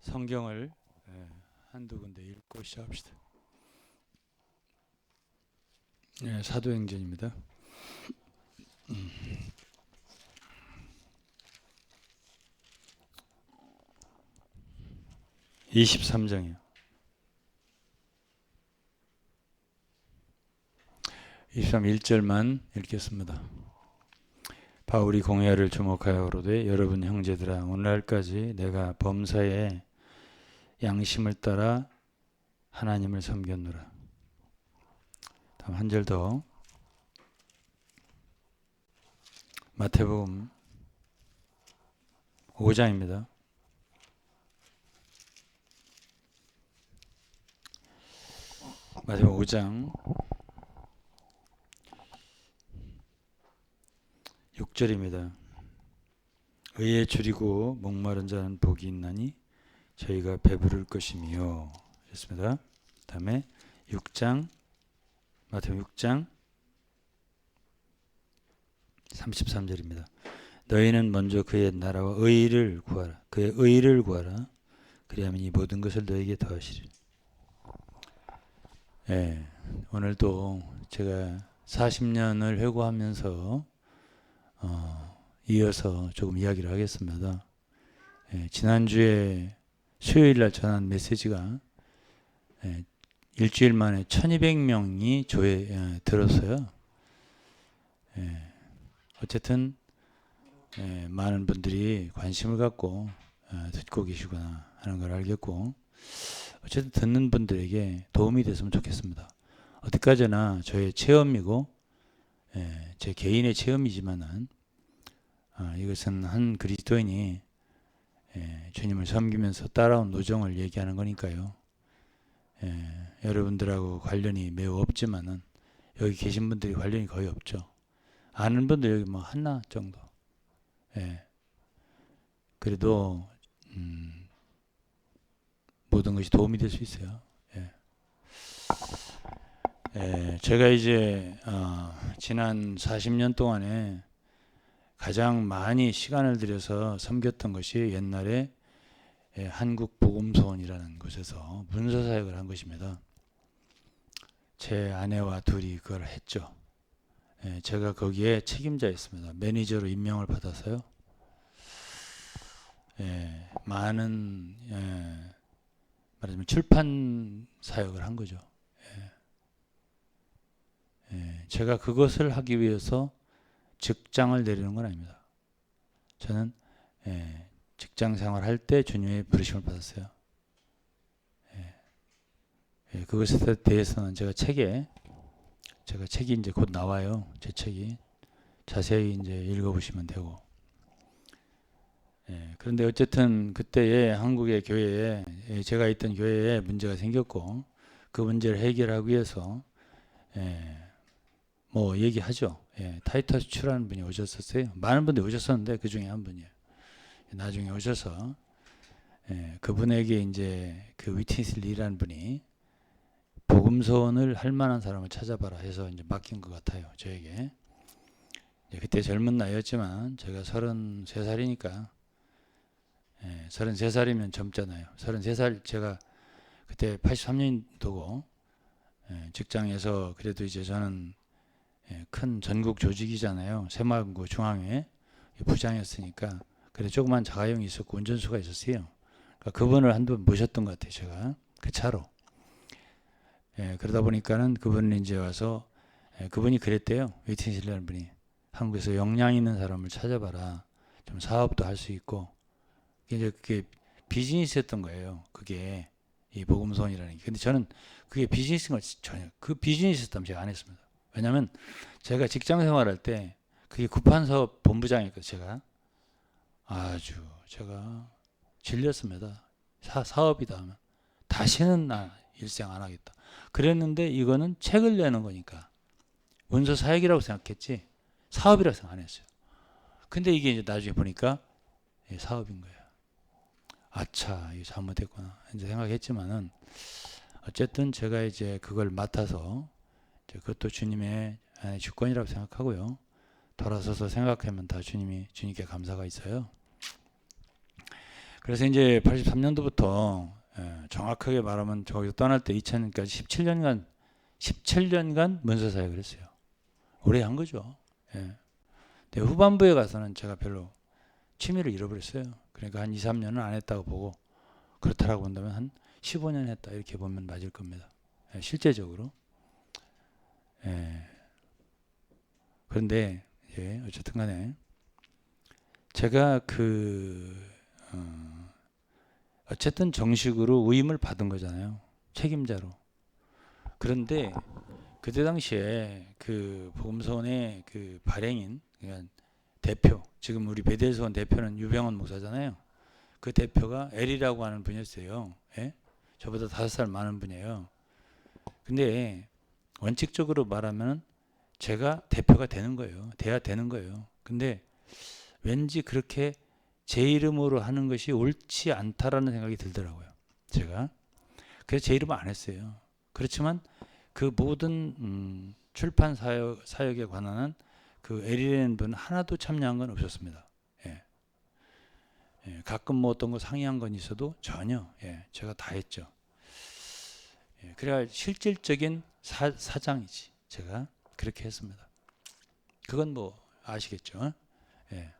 성경을 한두 군데 읽고 시작합시다. 사도행전입니다. 23장이요. 23, 1절만 읽겠습니다. 바울이 공회를 주목하여 그러되 여러분 형제들아 오늘날까지 내가 범사에 양심을 따라 하나님을 섬겼노라. 다음 한 절 더. 마태복음 5장입니다. 마태복음 5장 6절입니다. 의에 줄이고 목마른 자는 복이 있나니 저희가 배부를 것이며 했습니다. 다음에 6장 마태복음 6장 33절입니다. 너희는 먼저 그의 나라와 의를 구하라. 그의 의를 구하라. 그리하면 이 모든 것을 너에게 더하시리라. 오늘도 제가 40년을 회고하면서 이어서 조금 이야기를 하겠습니다. 지난주에 수요일날 전한 메시지가 일주일 만에 1200명이 들었어요. 어쨌든 많은 분들이 관심을 갖고 듣고 계시구나 하는 걸 알겠고, 어쨌든 듣는 분들에게 도움이 됐으면 좋겠습니다. 어디까지나 저의 체험이고 제 개인의 체험이지만은 이것은 한 그리스도인이 주님을 섬기면서 따라온 노정을 얘기하는 거니까요. 여러분들하고 관련이 매우 없지만은 여기 계신 분들이 관련이 거의 없죠. 아는 분들 여기 뭐 하나 정도. 그래도 모든 것이 도움이 될 수 있어요. 제가 이제 지난 40년 동안에 가장 많이 시간을 들여서 섬겼던 것이 옛날에 한국복음소원이라는 곳에서 문서사역을 한 것입니다. 제 아내와 둘이 그걸 했죠. 제가 거기에 책임자였습니다. 매니저로 임명을 받아서요. 많은 말하자면 출판 사역을 한 거죠. 제가 그것을 하기 위해서 직장을 내리는 건 아닙니다. 저는 직장 생활할 때 주님의 부르심을 받았어요. 그것에 대해서는 제가 책이 이제 곧 나와요. 제 책이 자세히 이제 읽어보시면 되고. 그런데 어쨌든 그때의 한국의 교회에 제가 있던 교회에 문제가 생겼고, 그 문제를 해결하기 위해서 뭐 얘기하죠. 타이터스 추라는 분이 오셨었어요. 많은 분들이 오셨었는데 그 중에 한 분이에요. 나중에 오셔서 그분에게 이제 그 위트니스 리라는 분이 복음서원을 할 만한 사람을 찾아봐라 해서 이제 맡긴 것 같아요. 저에게. 그때 젊은 나이였지만 제가 33살이니까 33살이면 젊잖아요. 33살 제가 그때 83년도고 직장에서 그래도 이제 저는 큰 전국 조직이잖아요. 새마을구 중앙회 부장이었으니까 그래 조그만 자가용이 있었고 운전수가 있었어요. 그러니까 그분을 한두 번 모셨던 것 같아요. 제가 그 차로. 그러다 보니까는 그분이 이제 와서 그분이 그랬대요. 웨이팅실이라는 분이 한국에서 역량 있는 사람을 찾아봐라. 좀 사업도 할 수 있고. 이제 그게 비즈니스였던 거예요. 그게 이 복음소원이라는 게. 근데 저는 그게 비즈니스인 걸 전혀 그 비즈니스였다면 제가 안 했습니다. 왜냐하면 제가 직장 생활할 때 그게 구판사업 본부장이었거든요. 제가 질렸습니다. 사업이다 하면 다시는 나 일생 안 하겠다. 그랬는데 이거는 책을 내는 거니까 문서 사역이라고 생각했지 사업이라고 생각 안 했어요. 근데 이게 이제 나중에 보니까 사업인 거예요. 아차, 이거 잘못했구나 이제 생각했지만은 어쨌든 제가 이제 그걸 맡아서 그것도 주님의 주권이라고 생각하고요. 돌아서서 생각하면 다 주님께 감사가 있어요. 그래서 이제 83년도부터 정확하게 말하면 저기서 떠날 때 2000년까지 17년간 문서 사역을 했어요. 오래 한 거죠. 예. 근데 후반부에 가서는 제가 별로 취미를 잃어버렸어요. 그러니까 한 2, 3년은 안 했다고 보고, 그렇다라고 본다면 한 15년 했다 이렇게 보면 맞을 겁니다. 예, 실제적으로. 예. 그런데 예, 어쨌든 간에 제가 어쨌든 정식으로 위임을 받은 거잖아요. 책임자로. 그런데 그때 당시에 그 복음서원의 그 발행인, 그러니까 대표, 지금 우리 베델서원 대표는 유병헌 목사잖아요. 그 대표가 엘이라고 하는 분이었어요. 예? 저보다 5살 많은 분이에요. 근데 원칙적으로 말하면 제가 대표가 되는 거예요. 돼야 되는 거예요. 근데 왠지 그렇게 제 이름으로 하는 것이 옳지 않다라는 생각이 들더라고요. 제가. 그래서 제 이름은 안 했어요. 그렇지만 그 모든 출판 사역에 관한 그 엘이라는 분 하나도 참여한 건 없었습니다. 예. 예. 가끔 뭐 어떤 거 상의한 건 있어도 전혀 제가 다 했죠. 예. 그래야 실질적인 사장이지. 제가 그렇게 했습니다. 그건 뭐 아시겠죠? 예.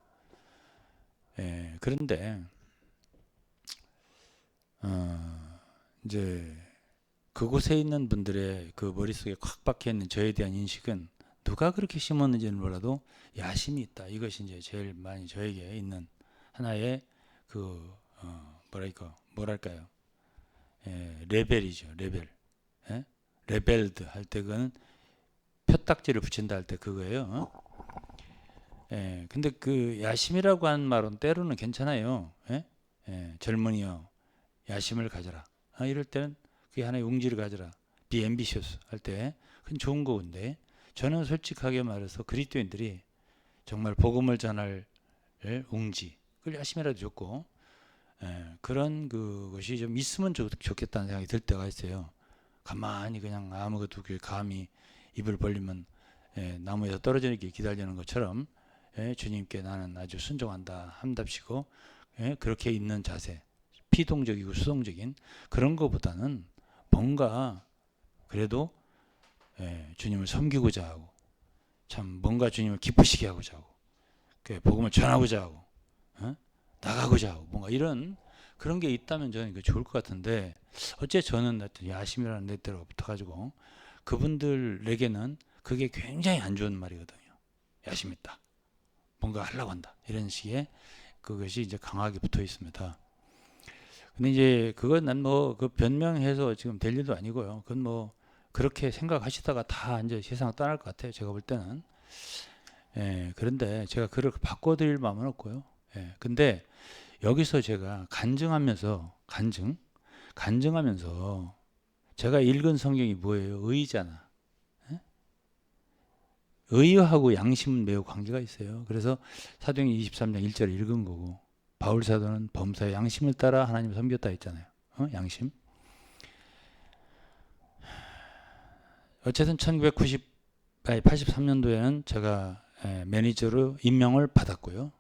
예. 그런데 이제 그곳에 있는 분들의 그 머릿속에 콱 박혀 있는 저에 대한 인식은 누가 그렇게 심었는지는 몰라도 야심이 있다. 이것이 이제 제일 많이 저에게 있는 하나의 그 뭐랄까요? 예, 레벨이죠. 레벨. 예? 레벨드 할 때 그거는 표딱지를 붙인다 할 때 그거예요. 예, 근데 그 야심이라고 하는 말은 때로는 괜찮아요. 예? 예, 젊은이여 야심을 가져라. 이럴 때는 그게 하나의 웅지를 가져라. be ambitious 할 때 그건 좋은 거인데, 저는 솔직하게 말해서 그리스도인들이 정말 복음을 전할 웅지, 그걸 야심이라도 좋고, 그런 그것이 좀 있으면 좋겠다는 생각이 들 때가 있어요. 가만히 그냥 아무것도 감히 입을 벌리면 나무에서 떨어지게 기다리는 것처럼 주님께 나는 아주 순종한다 함답시고 그렇게 있는 자세, 피동적이고 수동적인 그런 것보다는 뭔가 그래도 주님을 섬기고자 하고, 참 뭔가 주님을 기쁘시게 하고자 하고, 복음을 전하고자 하고, 나가고자 하고, 뭔가 이런 그런 게 있다면 저는 좋을 것 같은데, 어째 저는 야심이라는 레터가 붙어가지고 그분들에게는 그게 굉장히 안 좋은 말이거든요. 야심 있다, 뭔가 하려고 한다, 이런 식의 그것이 이제 강하게 붙어 있습니다. 근데 이제 그건 난 뭐 그 변명해서 지금 될 일도 아니고요. 그건 뭐 그렇게 생각하시다가 다 이제 세상 떠날 것 같아요. 제가 볼 때는. 그런데 제가 그걸 바꿔드릴 마음은 없고요. 근데 여기서 제가 간증하면서 제가 읽은 성경이 뭐예요? 의잖아. 의하고 양심은 매우 관계가 있어요. 그래서 사도행전 23장 1절을 읽은 거고, 바울 사도는 범사의 양심을 따라 하나님을 섬겼다 했잖아요. 양심. 어쨌든 83년도에는 제가 매니저로 임명을 받았고요.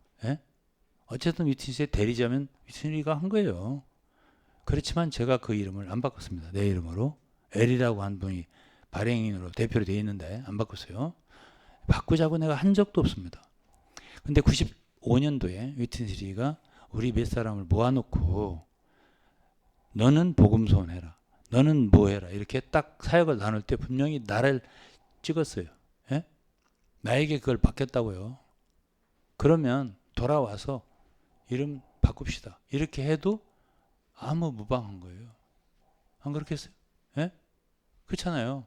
어쨌든 위트니스의 대리자면 위트니스가 한 거예요. 그렇지만 제가 그 이름을 안 바꿨습니다. 내 이름으로. 엘이라고 한 분이 발행인으로 대표로 되어 있는데 안 바꿨어요. 바꾸자고 내가 한 적도 없습니다. 근데 95년도에 위트니스가 우리 몇 사람을 모아놓고 너는 복음소원 해라, 너는 뭐 해라, 이렇게 딱 사역을 나눌 때 분명히 나를 찍었어요. 나에게 그걸 바뀌었다고요. 그러면 돌아와서 이름 바꿉시다, 이렇게 해도 아무 무방한 거예요. 안 그렇겠어요? 그렇잖아요.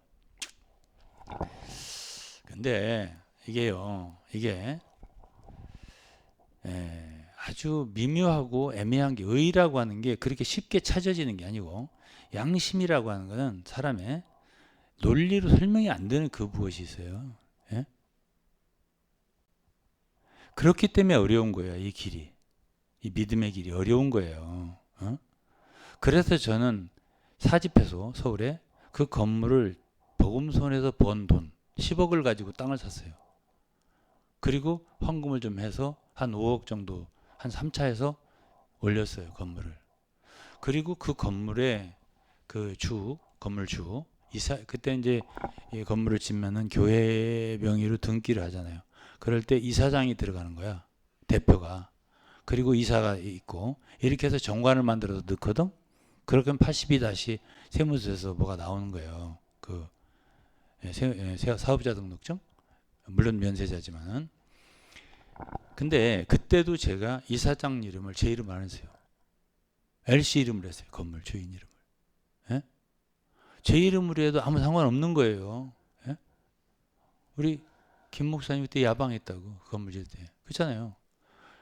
근데 이게 아주 미묘하고 애매한 게, 의라고 하는 게 그렇게 쉽게 찾아지는 게 아니고, 양심이라고 하는 것은 사람의 논리로 설명이 안 되는 그 무엇이 있어요. 그렇기 때문에 어려운 거예요. 이 길이, 이 믿음의 길이 어려운 거예요. 그래서 저는 사집해서 서울에 그 건물을 복음소원에서 번 돈 10억을 가지고 땅을 샀어요. 그리고 헌금을 좀 해서 한 5억 정도, 한 3차에서 올렸어요, 건물을. 그리고 그 건물에 그 건물 그때 이제 이 건물을 짓면은 교회 명의로 등기를 하잖아요. 그럴 때 이사장이 들어가는 거야, 대표가. 그리고 이사가 있고, 이렇게 해서 정관을 만들어서 넣거든. 그렇게 하면 82 다시 세무서에서 뭐가 나오는 거예요. 그 사업자 등록증, 물론 면세자지만은. 근데 그때도 제가 이사장 이름을 제 이름 안 했어요. LC 이름을 했어요. 건물 주인 이름을. 예? 제 이름으로 해도 아무 상관없는 거예요. 예? 우리 김 목사님 그때 야방했다고, 건물 짓을 때. 그렇잖아요.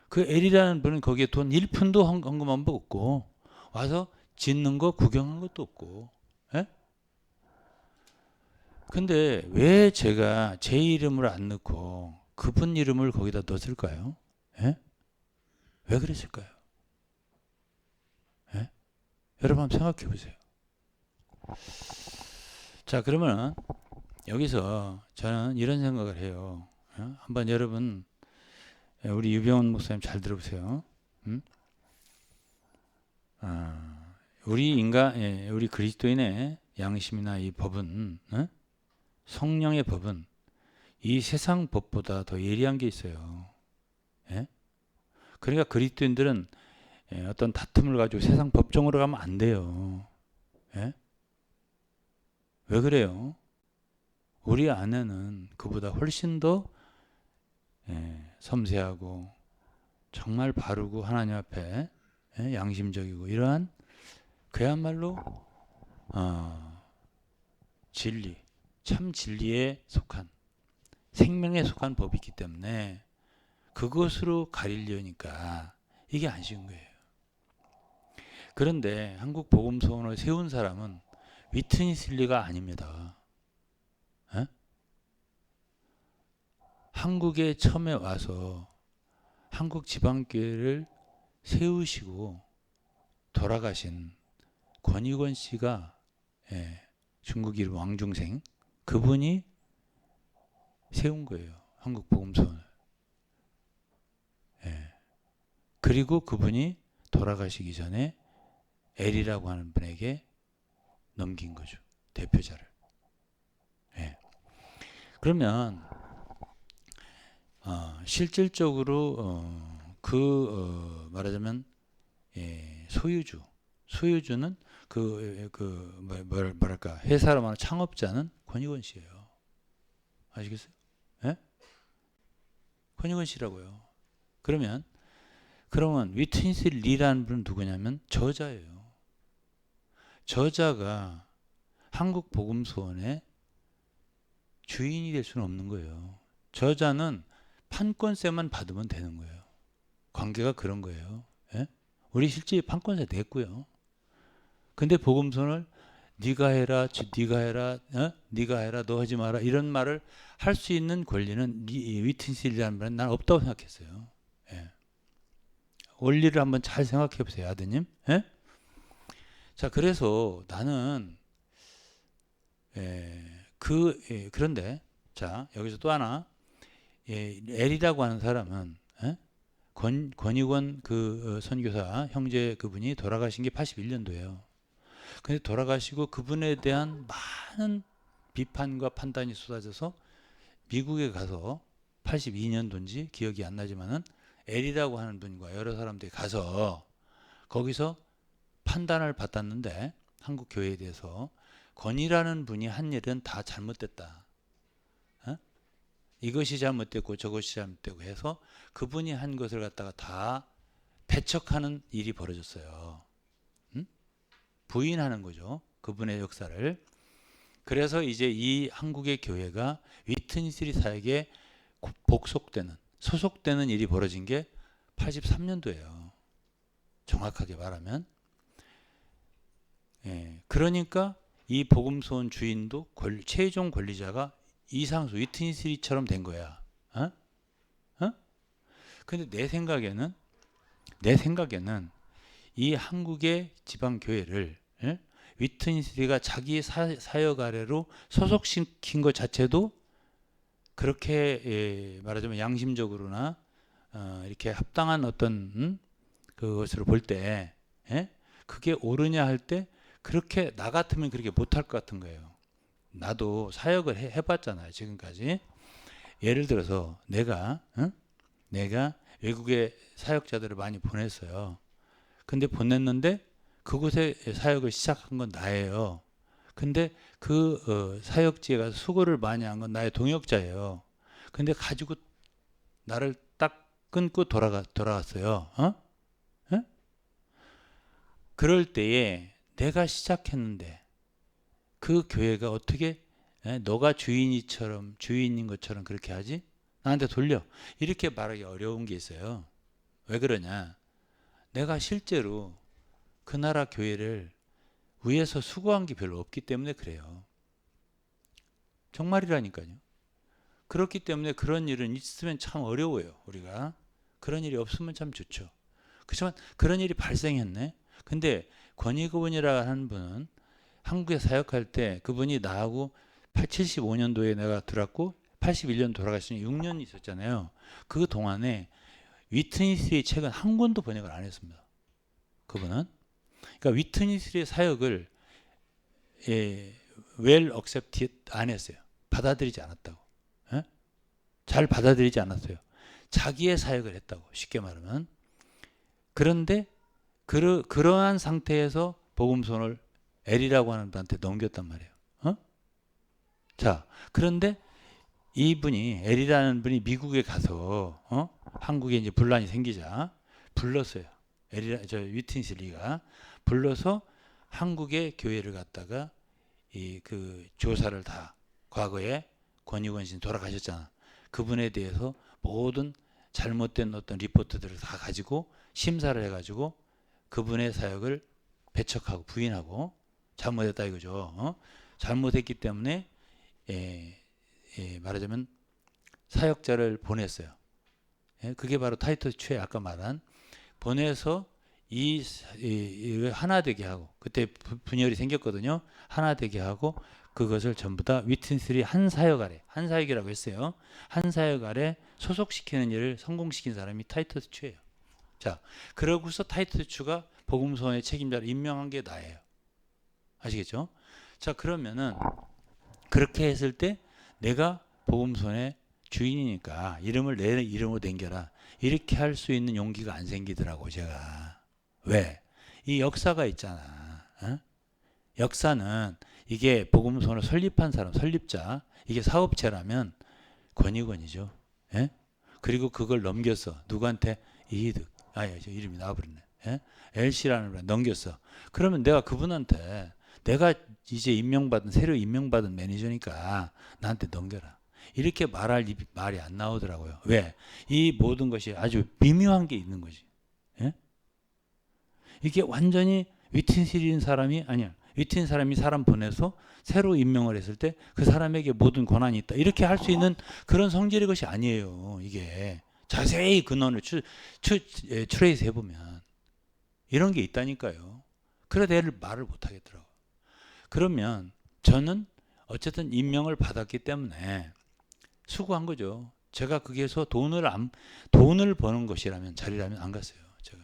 그 L이라는 분은 거기에 돈 1푼도 헌금한 거 없고, 와서 짓는 거 구경한 것도 없고. 예? 근데 왜 제가 제 이름을 안 넣고 그분 이름을 거기다 넣었을까요? 예? 왜 그랬을까요? 예? 여러분 한번 생각해 보세요. 자, 그러면 여기서 저는 이런 생각을 해요. 한번 여러분, 우리 유병원 목사님 잘 들어보세요. 우리 그리스도인의 양심이나 이 법은, 성령의 법은 이 세상 법보다 더 예리한 게 있어요. 예? 그러니까 그리스도인들은 어떤 다툼을 가지고 세상 법정으로 가면 안 돼요. 예? 왜 그래요? 우리 안에는 그보다 훨씬 더 섬세하고 정말 바르고 하나님 앞에 양심적이고 이러한 그야말로 진리, 참 진리에 속한, 생명에 속한 법이 있기 때문에 그것으로 가리려니까 이게 안 쉬운 거예요. 그런데 한국 복음서원을 세운 사람은 위트니슬리가 아닙니다. 에? 한국에 처음에 와서 한국 지방교회를 세우시고 돌아가신 권익원 씨가, 중국 이름 왕중생, 그분이 세운 거예요. 한국 복음서원을. 그리고 그분이 돌아가시기 전에 엘이라고 하는 분에게 넘긴 거죠. 대표자를. 그러면 실질적으로 말하자면 소유주는 뭐랄까, 회사로 말하는 창업자는 권익원 씨예요. 아시겠어요? 예? 권익원 씨라고요. 그러면 위트니스 리라는 분은 누구냐면 저자예요. 저자가 한국 복음서원의 주인이 될 수는 없는 거예요. 저자는 판권세만 받으면 되는 거예요. 관계가 그런 거예요. 예? 우리 실제 판권세 냈고요. 근데 복음서원을 네가 해라, 네가 해라, 너 하지 마라, 이런 말을 할 수 있는 권리는 위트니스라는 말은 난 없다고 생각했어요. 원리를 한번 잘 생각해 보세요, 아드님. 자, 그래서 나는 그런데 자, 여기서 또 하나, 엘이라고 하는 사람은 권익원 그 선교사 형제 그분이 돌아가신 게 81년도예요. 근데 돌아가시고 그분에 대한 많은 비판과 판단이 쏟아져서 미국에 가서 82년도인지 기억이 안 나지만은 엘이라고 하는 분과 여러 사람들이 가서 거기서 판단을 받았는데, 한국 교회에 대해서 권이라는 분이 한 일은 다 잘못됐다. 이것이 잘못됐고 저것이 잘못되고 해서 그분이 한 것을 갖다가 다 배척하는 일이 벌어졌어요. 부인하는 거죠, 그분의 역사를. 그래서 이제 이 한국의 교회가 위트니스리 사역에 소속되는 일이 벌어진 게 83년도예요. 정확하게 말하면. 그러니까 이 복음서원 주인도 최종 권리자가 이상수 위트니스리처럼 된 거야. 근데 내 생각에는 이 한국의 지방 교회를 위트니스리가 자기 사역 아래로 소속시킨 것 자체도 그렇게 말하자면 양심적으로나 이렇게 합당한 어떤 그것으로 볼 때, 예? 그게 옳으냐 할 때 그렇게 나 같으면 그렇게 못할 것 같은 거예요. 나도 사역을 해봤잖아요, 지금까지. 예를 들어서 내가 외국에 사역자들을 많이 보냈어요. 근데 보냈는데 그곳에 사역을 시작한 건 나예요. 근데 그 사역지에 가서 수고를 많이 한 건 나의 동역자예요. 근데 가지고 나를 딱 끊고 돌아갔어요. 예? 그럴 때에 내가 시작했는데 그 교회가 어떻게 너가 주인인 것처럼 그렇게 하지? 나한테 돌려. 이렇게 말하기 어려운 게 있어요. 왜 그러냐? 내가 실제로 그 나라 교회를 위에서 수고한 게 별로 없기 때문에 그래요. 정말이라니까요. 그렇기 때문에 그런 일은 있으면 참 어려워요. 우리가. 그런 일이 없으면 참 좋죠. 그렇지만 그런 일이 발생했네. 근데 권익의원이라 하는 분은 한국에 사역할 때 그분이 나하고 75년도에 내가 들어왔고 81년 돌아가시니 6년 있었잖아요. 그 동안에 위트니스의 책은 한 권도 번역을 안 했습니다. 그분은. 그러니까 위트니스의 사역을 well accepted 안 했어요. 받아들이지 않았다고. 예? 잘 받아들이지 않았어요. 자기의 사역을 했다고 쉽게 말하면. 그런데 그러한 상태에서 복음서를 엘이라고 하는 분한테 넘겼단 말이에요. 자, 그런데 이분이 엘이라는 분이 미국에 가서 한국에 이제 분란이 생기자 불렀어요. 위트니스 리가 불러서 한국의 교회를 갖다가 그 조사를 다 과거에 권익원 씨 돌아가셨잖아. 그분에 대해서 모든 잘못된 어떤 리포트들을 다 가지고 심사를 해가지고 그분의 사역을 배척하고 부인하고 잘못했다 이거죠. 잘못했기 때문에 말하자면 사역자를 보냈어요. 그게 바로 타이터스 최 아까 말한 보내서 이 하나 되게 하고 그때 분열이 생겼거든요. 하나 되게 하고 그것을 전부 다 위트니스리 한 사역 아래 한 사역이라고 했어요. 한 사역 아래 소속시키는 일을 성공시킨 사람이 타이터스 최예요. 자, 그러고서 타이터스 추가 복음서의 책임자를 임명한 게 나예요. 아시겠죠? 자, 그러면은 그렇게 했을 때 내가 복음서의 주인이니까 이름을 내 이름으로 남겨라. 이렇게 할 수 있는 용기가 안 생기더라고 제가. 왜? 이 역사가 있잖아. 역사는 이게 복음서를 설립한 사람, 설립자, 이게 사업체라면 권익원이죠. 예? 그리고 그걸 넘겼어. 누구한테? 이득. 저 이름이 나와버렸네. 예? LC라는 분 넘겼어. 그러면 내가 그분한테 내가 이제 새로 임명받은 매니저니까 나한테 넘겨라. 이렇게 말할 말이 안 나오더라고요. 왜? 이 모든 것이 아주 미묘한 게 있는 거지. 예? 이게 완전히 위트니스인 사람이 아니야. 위트니스 사람이 사람 보내서 새로 임명을 했을 때 그 사람에게 모든 권한이 있다. 이렇게 할 수 있는 그런 성질의 것이 아니에요. 이게 자세히 근원을 트레이스 해보면 이런 게 있다니까요. 그래도 애를 말을 못 하겠더라고. 그러면 저는 어쨌든 임명을 받았기 때문에 수고한 거죠. 제가 거기에서 돈을 버는 것이라면 자리라면 안 갔어요. 제가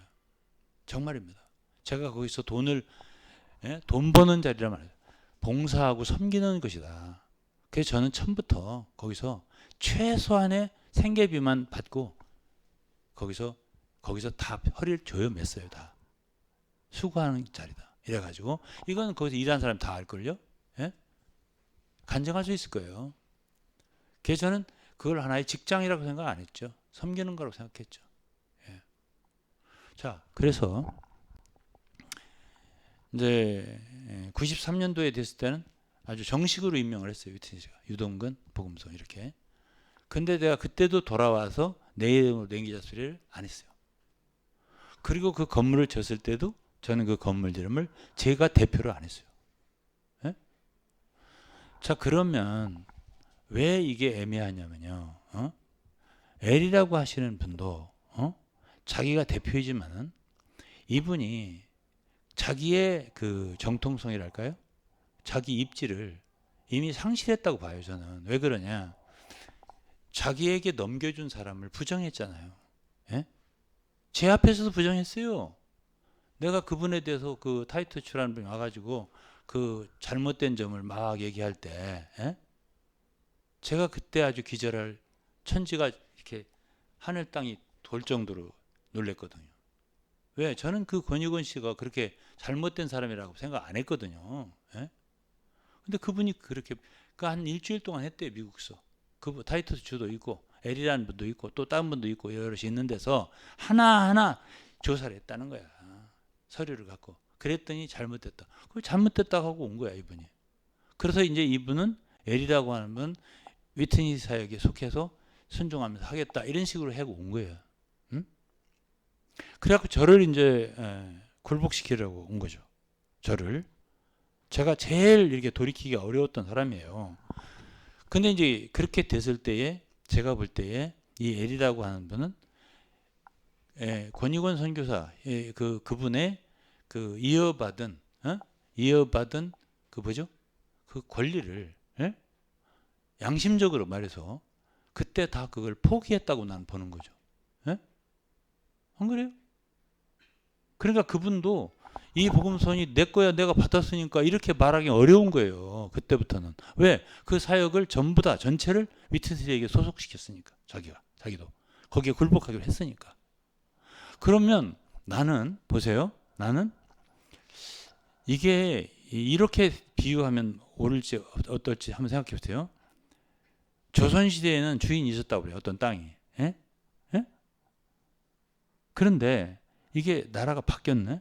정말입니다. 제가 거기서 돈 버는 자리라면 봉사하고 섬기는 것이다. 그래서 저는 처음부터 거기서 최소한의 생계비만 받고 거기서 다 허리를 조여맸어요. 다 수고하는 자리다. 이래가지고 이건 거기서 일하는 사람 다 알걸요. 예? 간증할 수 있을 거예요. 그래서 저는 그걸 하나의 직장이라고 생각 안 했죠. 섬기는 거라고 생각했죠. 예. 자, 그래서 이제 93년도에 됐을 때는 아주 정식으로 임명을 했어요. 위트니스가 유동근, 복음서 이렇게. 근데 내가 그때도 돌아와서 내 이름으로 냉기자 수리를 안 했어요. 그리고 그 건물을 졌을 때도 저는 그 건물 이름을 제가 대표를 안 했어요. 예? 자, 그러면 왜 이게 애매하냐면요. 엘이라고 하시는 분도 자기가 대표이지만은 이분이 자기의 그 정통성이랄까요? 자기 입지를 이미 상실했다고 봐요. 저는. 왜 그러냐? 자기에게 넘겨준 사람을 부정했잖아요. 예? 제 앞에서도 부정했어요. 내가 그분에 대해서 그 타이트추라는 분이 와가지고 그 잘못된 점을 막 얘기할 때, 예? 제가 그때 아주 기절할, 천지가 이렇게 하늘 땅이 돌 정도로 놀랬거든요. 왜? 저는 그 권익원 씨가 그렇게 잘못된 사람이라고 생각 안 했거든요. 예? 근데 그분이 그렇게 그한 일주일 동안 했대요, 미국서. 그 타이투스 주도 있고 엘이라는 분도 있고 또 다른 분도 있고 여럿이 있는 데서 하나하나 조사를 했다는 거야. 서류를 갖고. 그랬더니 잘못됐다. 그 잘못됐다고 하고 온 거야, 이분이. 그래서 이제 이분은 엘이라고 하는 분 위트니 사역에 속해서 순종하면서 하겠다 이런 식으로 하고 온 거예요. 응? 그래갖고 저를 이제 굴복시키려고 온 거죠. 저를. 제가 제일 이렇게 돌이키기가 어려웠던 사람이에요. 근데 이제 그렇게 됐을 때에 제가 볼 때에 이 엘이라고 하는 분은 권익원 선교사 그분의 그 이어받은 그 뭐죠? 그 권리를 양심적으로 말해서 그때 다 그걸 포기했다고 난 보는 거죠. 안 그래요? 그러니까 그분도 이 복음선이 내 거야 내가 받았으니까 이렇게 말하기 어려운 거예요. 그때부터는. 왜? 그 사역을 전부 다 전체를 위트니스에게 소속시켰으니까. 자기도 거기에 굴복하기로 했으니까. 그러면 나는 보세요. 나는 이게 이렇게 비유하면 옳을지 어떨지 한번 생각해 보세요. 조선시대에는 주인이 있었다고 그래요. 어떤 땅이. 예? 예? 그런데 이게 나라가 바뀌었네.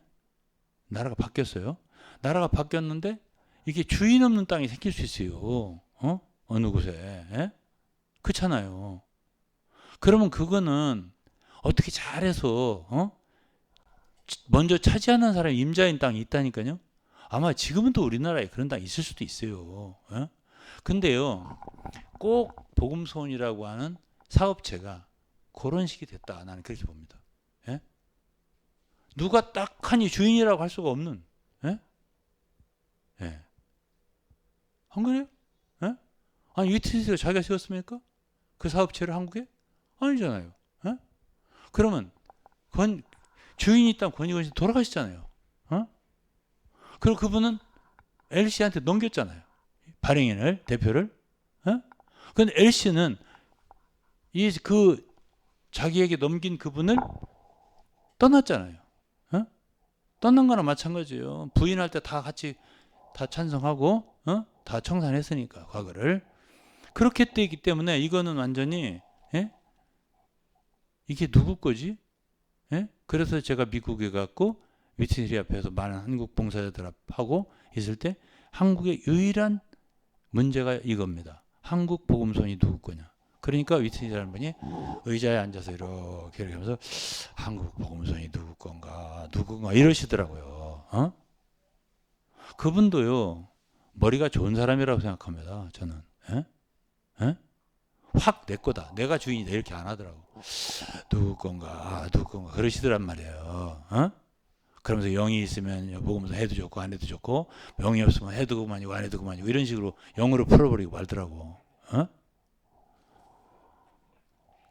나라가 바뀌었어요. 나라가 바뀌었는데 이게 주인 없는 땅이 생길 수 있어요. 어느 곳에. 예? 그렇잖아요. 그러면 그거는 어떻게 잘해서 먼저 차지하는 사람이 임자인 땅이 있다니까요. 아마 지금은 또 우리나라에 그런 땅이 있을 수도 있어요. 근데요. 꼭 복음소원이라고 하는 사업체가 그런 식이 됐다. 나는 그렇게 봅니다. 예? 누가 딱하니 주인이라고 할 수가 없는. 예? 예. 안 그래요? 예? 아니 위트니스가 자기가 세웠습니까? 그 사업체를 한국에? 아니잖아요. 예? 그러면 주인이 있다면 권익원 씨 돌아가시잖아요. 그리고 그분은 LC한테 넘겼잖아요. 발행인을 대표를. 근데 LC는 그 자기에게 넘긴 그분을 떠났잖아요. 떠난 거나 마찬가지예요. 부인할 때 다 같이 다 찬성하고 다 청산했으니까 과거를. 그렇게 되기 때문에 이거는 완전히 이게 누구 거지? 그래서 제가 미국에 갔고 위트니스 앞에서 많은 한국 봉사자들하고 있을 때 한국의 유일한 문제가 이겁니다. 한국 복음선이 누구 거냐? 그러니까 위트니스라는 분이 의자에 앉아서 이렇게 하면서 한국 복음선이 누구 건가 이러시더라고요. 그분도요 머리가 좋은 사람이라고 생각합니다. 저는. 확 내 거다. 내가 주인이다. 이렇게 안 하더라고. 누구 건가 그러시더란 말이에요. 그러면서 영이 있으면 복음서 해도 좋고 안 해도 좋고 영이 없으면 해도 그만이고 안 해도 그만이고 이런 식으로 영으로 풀어버리고 말더라고.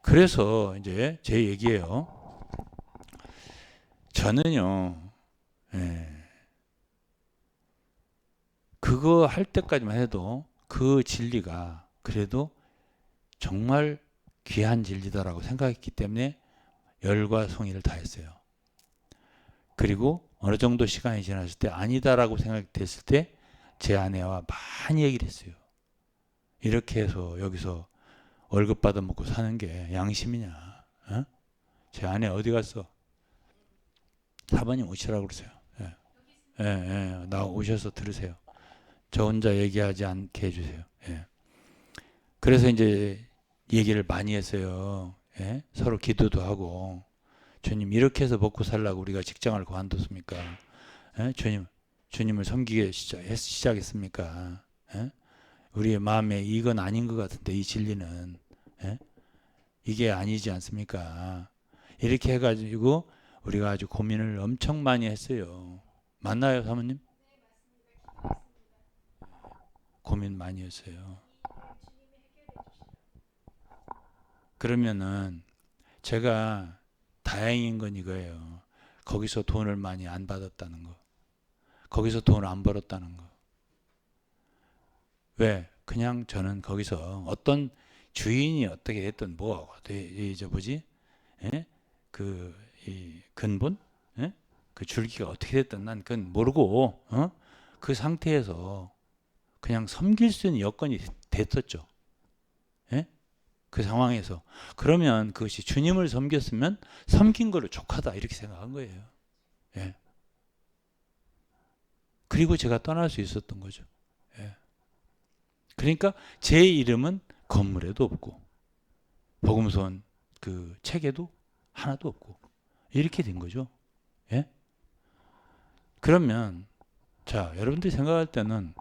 그래서 이제 제 얘기예요. 저는요, 그거 할 때까지만 해도 그 진리가 그래도 정말 귀한 진리다라고 생각했기 때문에 열과 성의를 다했어요. 그리고 어느 정도 시간이 지났을 때 아니다라고 생각됐을 때 제 아내와 많이 얘기를 했어요. 이렇게 해서 여기서 월급 받아 먹고 사는 게 양심이냐? 제 아내 어디 갔어? 사모님 오시라고 그러세요. 나 오셔서 들으세요. 저 혼자 얘기하지 않게 해주세요. 그래서 이제 얘기를 많이 했어요. 서로 기도도 하고 주님 이렇게 해서 먹고 살라고 우리가 직장을 그만뒀습니까? 주님을 섬기게 시작했습니까? 우리의 마음에 이건 아닌 것 같은데 이 진리는 이게 아니지 않습니까? 이렇게 해가지고 우리가 아주 고민을 엄청 많이 했어요. 맞나요, 사모님? 고민 많이 했어요. 그러면은 제가 다행인 건 이거예요. 거기서 돈을 많이 안 받았다는 거. 거기서 돈을 안 벌었다는 거. 왜? 그냥 저는 거기서 어떤 주인이 어떻게 됐든 저 뭐지? 예? 이 근본? 예? 그 줄기가 어떻게 됐든 난 그건 모르고 그 상태에서 그냥 섬길 수 있는 여건이 됐었죠. 예? 그 상황에서. 그러면 그것이 주님을 섬겼으면 섬긴 걸로 족하다 이렇게 생각한 거예요. 예. 그리고 제가 떠날 수 있었던 거죠. 예. 그러니까 제 이름은 건물에도 없고 복음서원 그 책에도 하나도 없고 이렇게 된 거죠. 예? 그러면 자 여러분들이 생각할 때는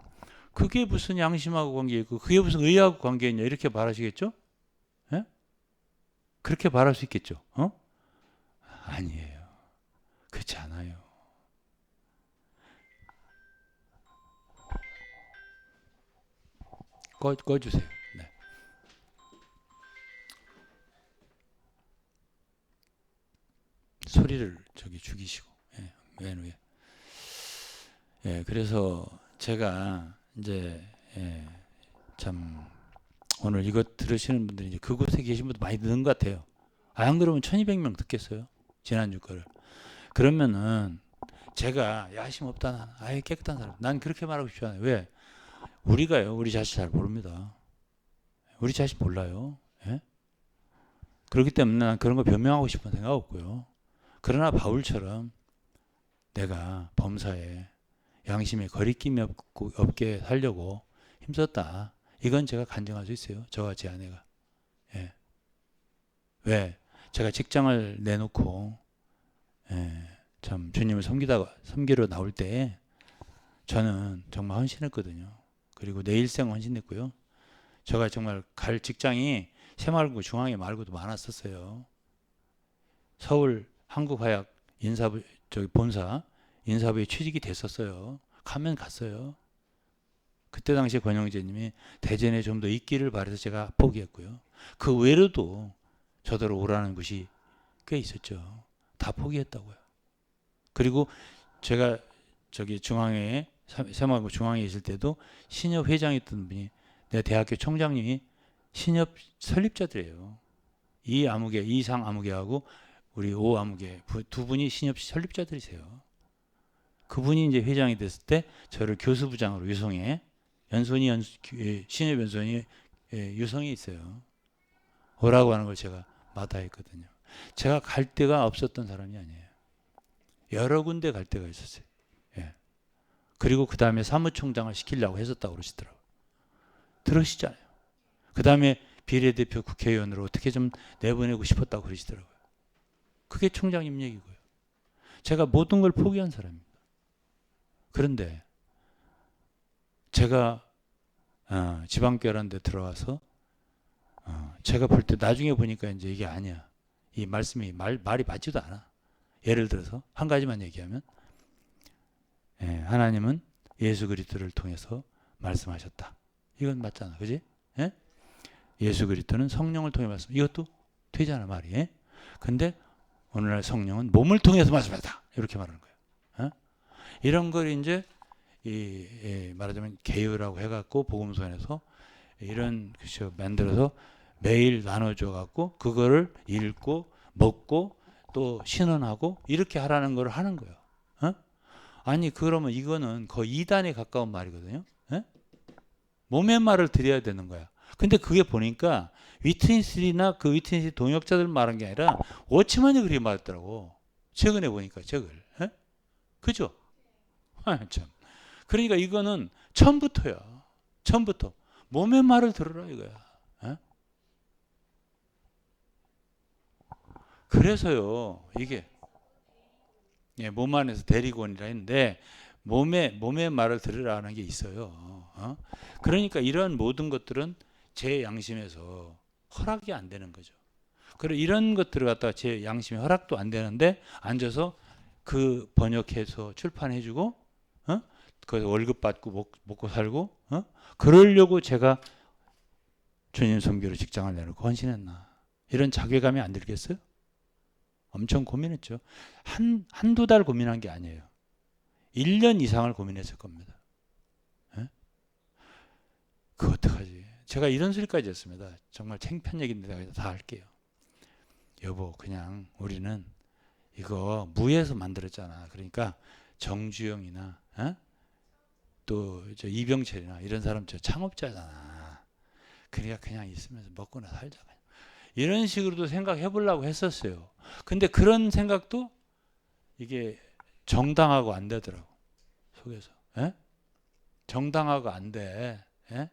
그게 무슨 양심하고 관계 있고 그게 무슨 의하고 관계 있냐 이렇게 말하시겠죠? 예? 그렇게 말할 수 있겠죠. 아니에요. 그렇지 않아요. 꺼주세요. 네. 소리를 저기 죽이시고. 예, 왼 위에. 예, 그래서 제가 이제 참 오늘 이거 들으시는 분들이 이제 그곳에 계신 분들 많이 듣는 것 같아요. 안 그러면 1200명 듣겠어요. 지난주 거를. 그러면은 제가 야심 없다 난 아예 깨끗한 사람. 난 그렇게 말하고 싶지 않아요. 왜? 우리가요. 우리 자신 잘 모릅니다. 우리 자신 몰라요. 예? 그렇기 때문에 난 그런 거 변명하고 싶은 생각 없고요. 그러나 바울처럼 내가 범사에 양심에 거리낌이 없게 살려고 힘썼다. 이건 제가 간증할 수 있어요. 저와 제 아내가. 예. 왜? 제가 직장을 내놓고 참 주님을 섬기러 나올 때 저는 정말 헌신했거든요. 그리고 내 일생 헌신했고요. 제가 정말 갈 직장이 새마을구 중앙에 말고도 많았었어요. 서울 한국화약 인사부 저기 본사 인사부에 취직이 됐었어요. 가면 갔어요. 그때 당시에 권영재님이 대전에 좀 더 있기를 바라서 제가 포기했고요. 그 외로도 저더러 오라는 곳이 꽤 있었죠. 다 포기했다고요. 그리고 제가 저기 중앙에 새마을구 중앙에 있을 때도 신협 회장이었던 분이 내 대학교 총장님이 신협 설립자들이에요. 이 아무개 이상 아무개하고 우리 오 아무개 두 분이 신협 설립자들이세요. 그분이 이제 회장이 됐을 때 저를 교수부장으로 유성해 연수원이 신협 연수원이 유성에 있어요. 오라고 하는 걸 제가 마다했거든요. 제가 갈 데가 없었던 사람이 아니에요. 여러 군데 갈 데가 있었어요. 예. 그리고 그 다음에 사무총장을 시키려고 했었다고 그러시더라고요. 들으시잖아요. 그 다음에 비례대표 국회의원으로 어떻게 좀 내보내고 싶었다고 그러시더라고요. 그게 총장님 얘기고요. 제가 모든 걸 포기한 사람입니다. 그런데 제가 지방교회라는 데 들어와서 제가 볼 때 나중에 보니까 이제 이게 아니야. 이 말씀이 말이 맞지도 않아. 예를 들어서 한 가지만 얘기하면 하나님은 예수 그리스도를 통해서 말씀하셨다. 이건 맞잖아. 그지? 예? 예수 그리스도는 성령을 통해 말씀. 이것도 되잖아 말이. 근데 오늘날 성령은 몸을 통해서 말씀하셨다. 이렇게 말하는 거예요. 이런 걸 이제 말하자면 개요라고 해갖고 복음서에서 이런 글쎄요 만들어서 매일 나눠줘 갖고 그거를 읽고 먹고 또 신원하고 이렇게 하라는 걸 하는 거예요. 아니 그러면 이거는 거의 이단에 가까운 말이거든요. 몸의 말을 드려야 되는 거야. 근데 그게 보니까 위트니스나 그 위트니스 동역자들 말한 게 아니라 워치만이 그렇게 말했더라고. 최근에 보니까 책을. 그죠? 참. 그러니까 이거는 처음부터야. 처음부터. 몸의 말을 들으라 이거야. 그래서요. 이게 몸 안에서 대리권이라 했는데 몸의 말을 들으라는 게 있어요. 그러니까 이런 모든 것들은 제 양심에서 허락이 안 되는 거죠. 그리고 이런 것들을 갖다가 제 양심에 허락도 안 되는데 앉아서 그 번역해서 출판해주고 그 월급 받고 먹고 살고 그러려고 제가 주님 섬기로 직장을 내놓고 헌신했나. 이런 자괴감이 안 들겠어요? 엄청 고민했죠. 한두 달 고민한 게 아니에요. 1년 이상을 고민했을 겁니다. 예? 그거 어떡하지? 제가 이런 소리까지 했습니다. 정말 창피한 얘기인데 내가 다 할게요. 여보, 그냥 우리는 이거 무에서 만들었잖아. 그러니까 정주영이나 또 저 이병철이나 이런 사람 저 창업자잖아. 그러니까 그냥 있으면서 먹고나 살자. 이런 식으로도 생각해 보려고 했었어요. 근데 그런 생각도 이게 정당하고 안 되더라고. 속에서. 예? 정당하고 안 돼. 예?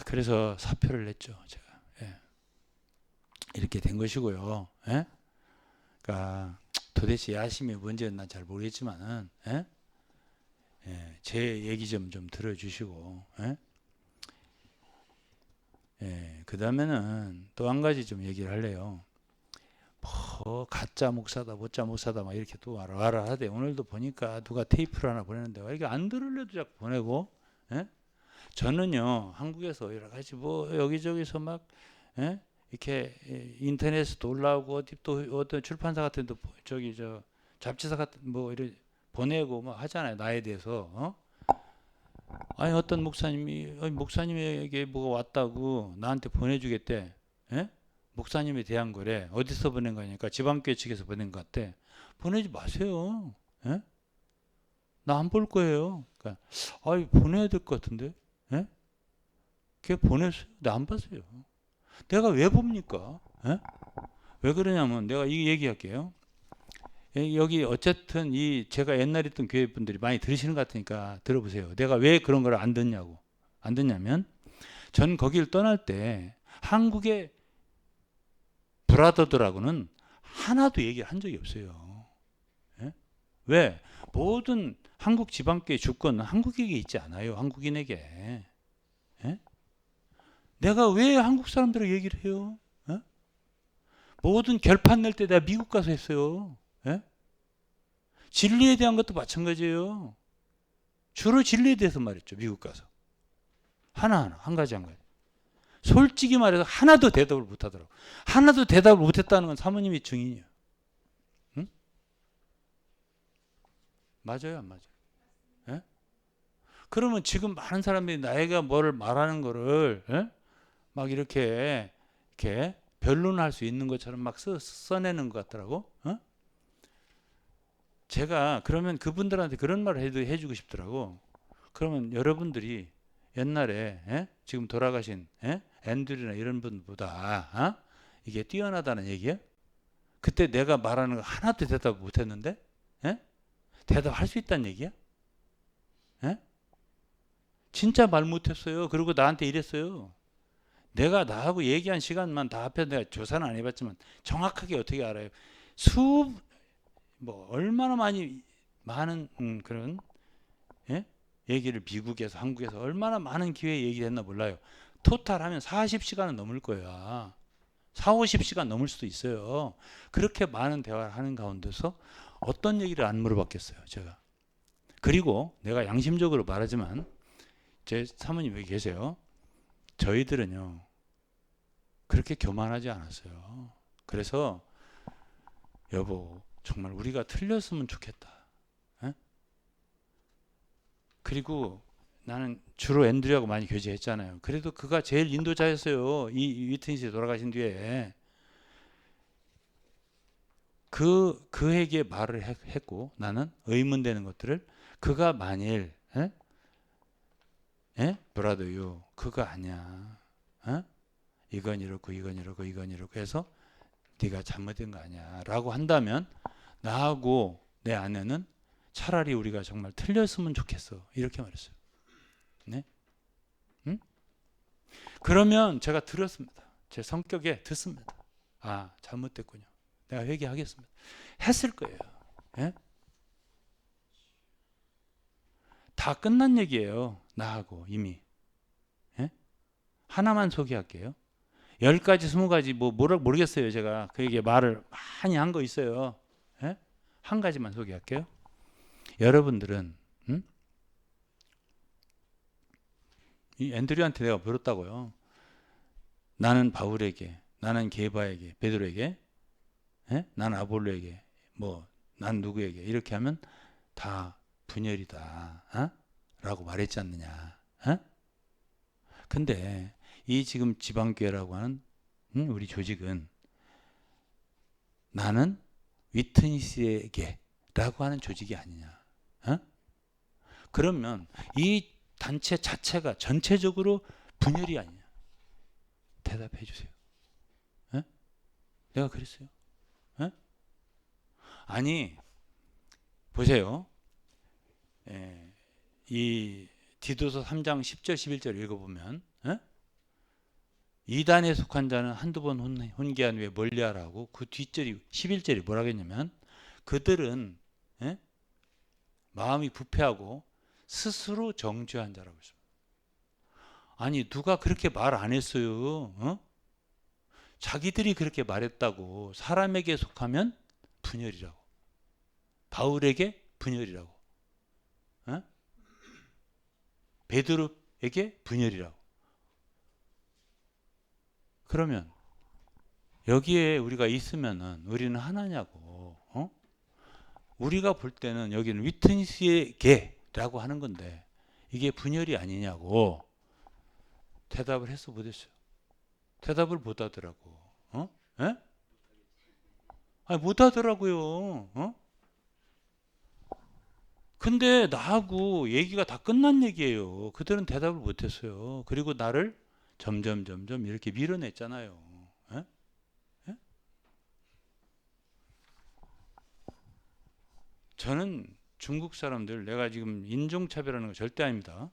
그래서 사표를 냈죠. 제가. 예. 이렇게 된 것이고요. 예? 그러니까 도대체 야심이 뭔지는 잘 모르겠지만은 예? 예, 제 얘기 좀 들어주시고 예? 예, 그 다음에는 또 한 가지 좀 얘기를 할래요. 뭐 가짜 목사다 못자 목사다 막 이렇게 또 와라 하대. 오늘도 보니까 누가 테이프를 하나 보내는데 이게 안 들으려도 자꾸 보내고 예? 저는요 한국에서 여러 가지 뭐 여기저기서 막 예? 이렇게 인터넷에도 올라오고 어디 또 어떤 출판사 같은 데 저기 저 잡지사 같은 뭐 이렇게 보내고 막 하잖아요. 나에 대해서 아니 어떤 목사님이 목사님에게 뭐가 왔다고 나한테 보내주겠대. 예? 목사님에 대한 거래. 어디서 보낸 거니까 지방교회 측에서 보낸 것 같대. 보내지 마세요. 예? 나 안 볼 거예요. 그러니까 아이 보내야 될 것 같은데. 예? 걔 보냈어요. 나 안 봤어요. 내가 왜 봅니까? 예? 왜 그러냐면 내가 이 얘기할게요. 여기 어쨌든 이 제가 옛날에 있던 교회 분들이 많이 들으시는 것 같으니까 들어보세요. 내가 왜 그런 걸 안 듣냐고. 안 듣냐면 전 거기를 떠날 때 한국의 브라더들하고는 하나도 얘기를 한 적이 없어요. 예? 왜? 모든 한국 지방교회 주권은 한국에게 있지 않아요. 한국인에게. 예? 내가 왜 한국 사람들하고 얘기를 해요? 예? 모든 결판 낼 때 내가 미국 가서 했어요. 예? 진리에 대한 것도 마찬가지예요. 주로 진리에 대해서 말했죠. 미국 가서. 하나하나 한 가지 한 가지. 솔직히 말해서 하나도 대답을 못하더라고. 하나도 대답을 못했다는 건 사모님이 증인이에요. 응? 맞아요, 안 맞아요? 예? 그러면 지금 많은 사람들이 나이가 뭐를 말하는 거를 예? 막 이렇게 변론할 수 있는 것처럼 막 써내는 것 같더라고. 어? 제가 그러면 그분들한테 그런 말을 해주고 싶더라고. 그러면 여러분들이 옛날에 지금 돌아가신 앤드류나 이런 분보다 이게 뛰어나다는 얘기야? 그때 내가 말하는 거 하나도 대답 못했는데 대답할 수 있다는 얘기야? 진짜 말 못했어요. 그리고 나한테 이랬어요. 내가 나하고 얘기한 시간만 다 합해서 내가 조사는 안 해봤지만 정확하게 어떻게 알아요? 뭐 얼마나 많은 그런 얘기를 미국에서 한국에서 얼마나 많은 기회에 얘기를 했나 몰라요. 토탈하면 40시간은 넘을 거야. 4, 50시간 넘을 수도 있어요. 그렇게 많은 대화를 하는 가운데서 어떤 얘기를 안 물어봤겠어요, 제가. 그리고 내가 양심적으로 말하지만 제 사모님 여기 계세요. 저희들은요 그렇게 교만하지 않았어요. 그래서 여보 정말 우리가 틀렸으면 좋겠다. 에? 그리고 나는 주로 앤드류하고 많이 교제했잖아요. 그래도 그가 제일 인도자였어요. 이 위트니스 돌아가신 뒤에 그에게 말을 했고 나는 의문되는 것들을 그가 만일 브라더유 그거 아니야. 이건 이렇고 이건 이렇고 이건 이렇고 해서 네가 잘못된 거 아니야 라고 한다면 나하고 내 아내는 차라리 우리가 정말 틀렸으면 좋겠어 이렇게 말했어요. 네? 응? 그러면 제가 들었습니다. 제 성격에 듣습니다. 아 잘못됐군요. 내가 회개하겠습니다. 했을 거예요. 예? 다 끝난 얘기예요. 나하고 이미. 예? 하나만 소개할게요. 10가지 20가지 뭐 모르겠어요. 제가 그에게 말을 많이 한 거 있어요. 예? 한 가지만 소개할게요. 여러분들은 이 앤드류한테 내가 물었다고요. 나는 바울에게 나는 게바에게, 베드로에게, 난 아볼로에게, 뭐 난 누구에게 이렇게 하면 다 분열이다, 라고 말했지 않느냐. 근데 이 지금 지방교회라고 하는 우리 조직은 나는 위트니스에게 라고 하는 조직이 아니냐. 그러면 이 단체 자체가 전체적으로 분열이 아니냐. 대답해 주세요. 내가 그랬어요. 아니 보세요. 이 디도서 3장 10절 11절 읽어보면 이단에 속한 자는 한두 번 훈계한 후에 멀리하라고, 그 뒷절이 11절이 뭐라고 했냐면 그들은 마음이 부패하고 스스로 정죄한 자라고 했습니다. 아니 누가 그렇게 말 안 했어요? 자기들이 그렇게 말했다고. 사람에게 속하면 분열이라고, 바울에게 분열이라고, 베드로에게 분열이라고. 그러면 여기에 우리가 있으면은 우리는 하나냐고. 우리가 볼 때는 여기는 위트니스에게라고 하는 건데 이게 분열이 아니냐고. 대답을 했어 못했어요? 대답을 못 하더라고. 아니 못 하더라고요. 근데 나하고 얘기가 다 끝난 얘기예요. 그들은 대답을 못 했어요. 그리고 나를 점점 이렇게 밀어냈잖아요. 에? 저는 중국 사람들, 내가 지금 인종차별하는 거 절대 아닙니다.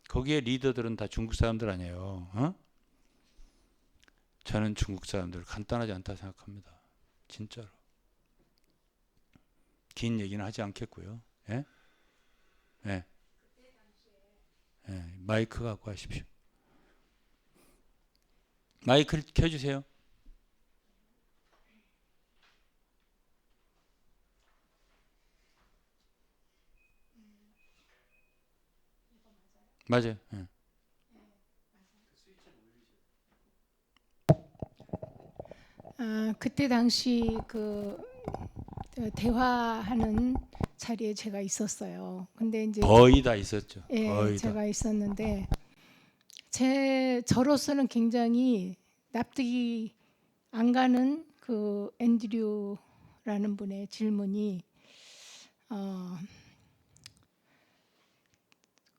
거기에 리더들은 다 중국 사람들 아니에요. 저는 중국 사람들 간단하지 않다 생각합니다. 진짜로. 긴 얘기는 하지 않겠고요. 마이크 갖고 하십시오. 마이크를 켜주세요. 맞아요. 그때 당시 대화하는 자리에 제가 있었어요. 근데 이제 거의 다 있었죠. 예, 거의 제가 다. 있었는데 저로서는 굉장히 납득이 안 가는 그 앤드류라는 분의 질문이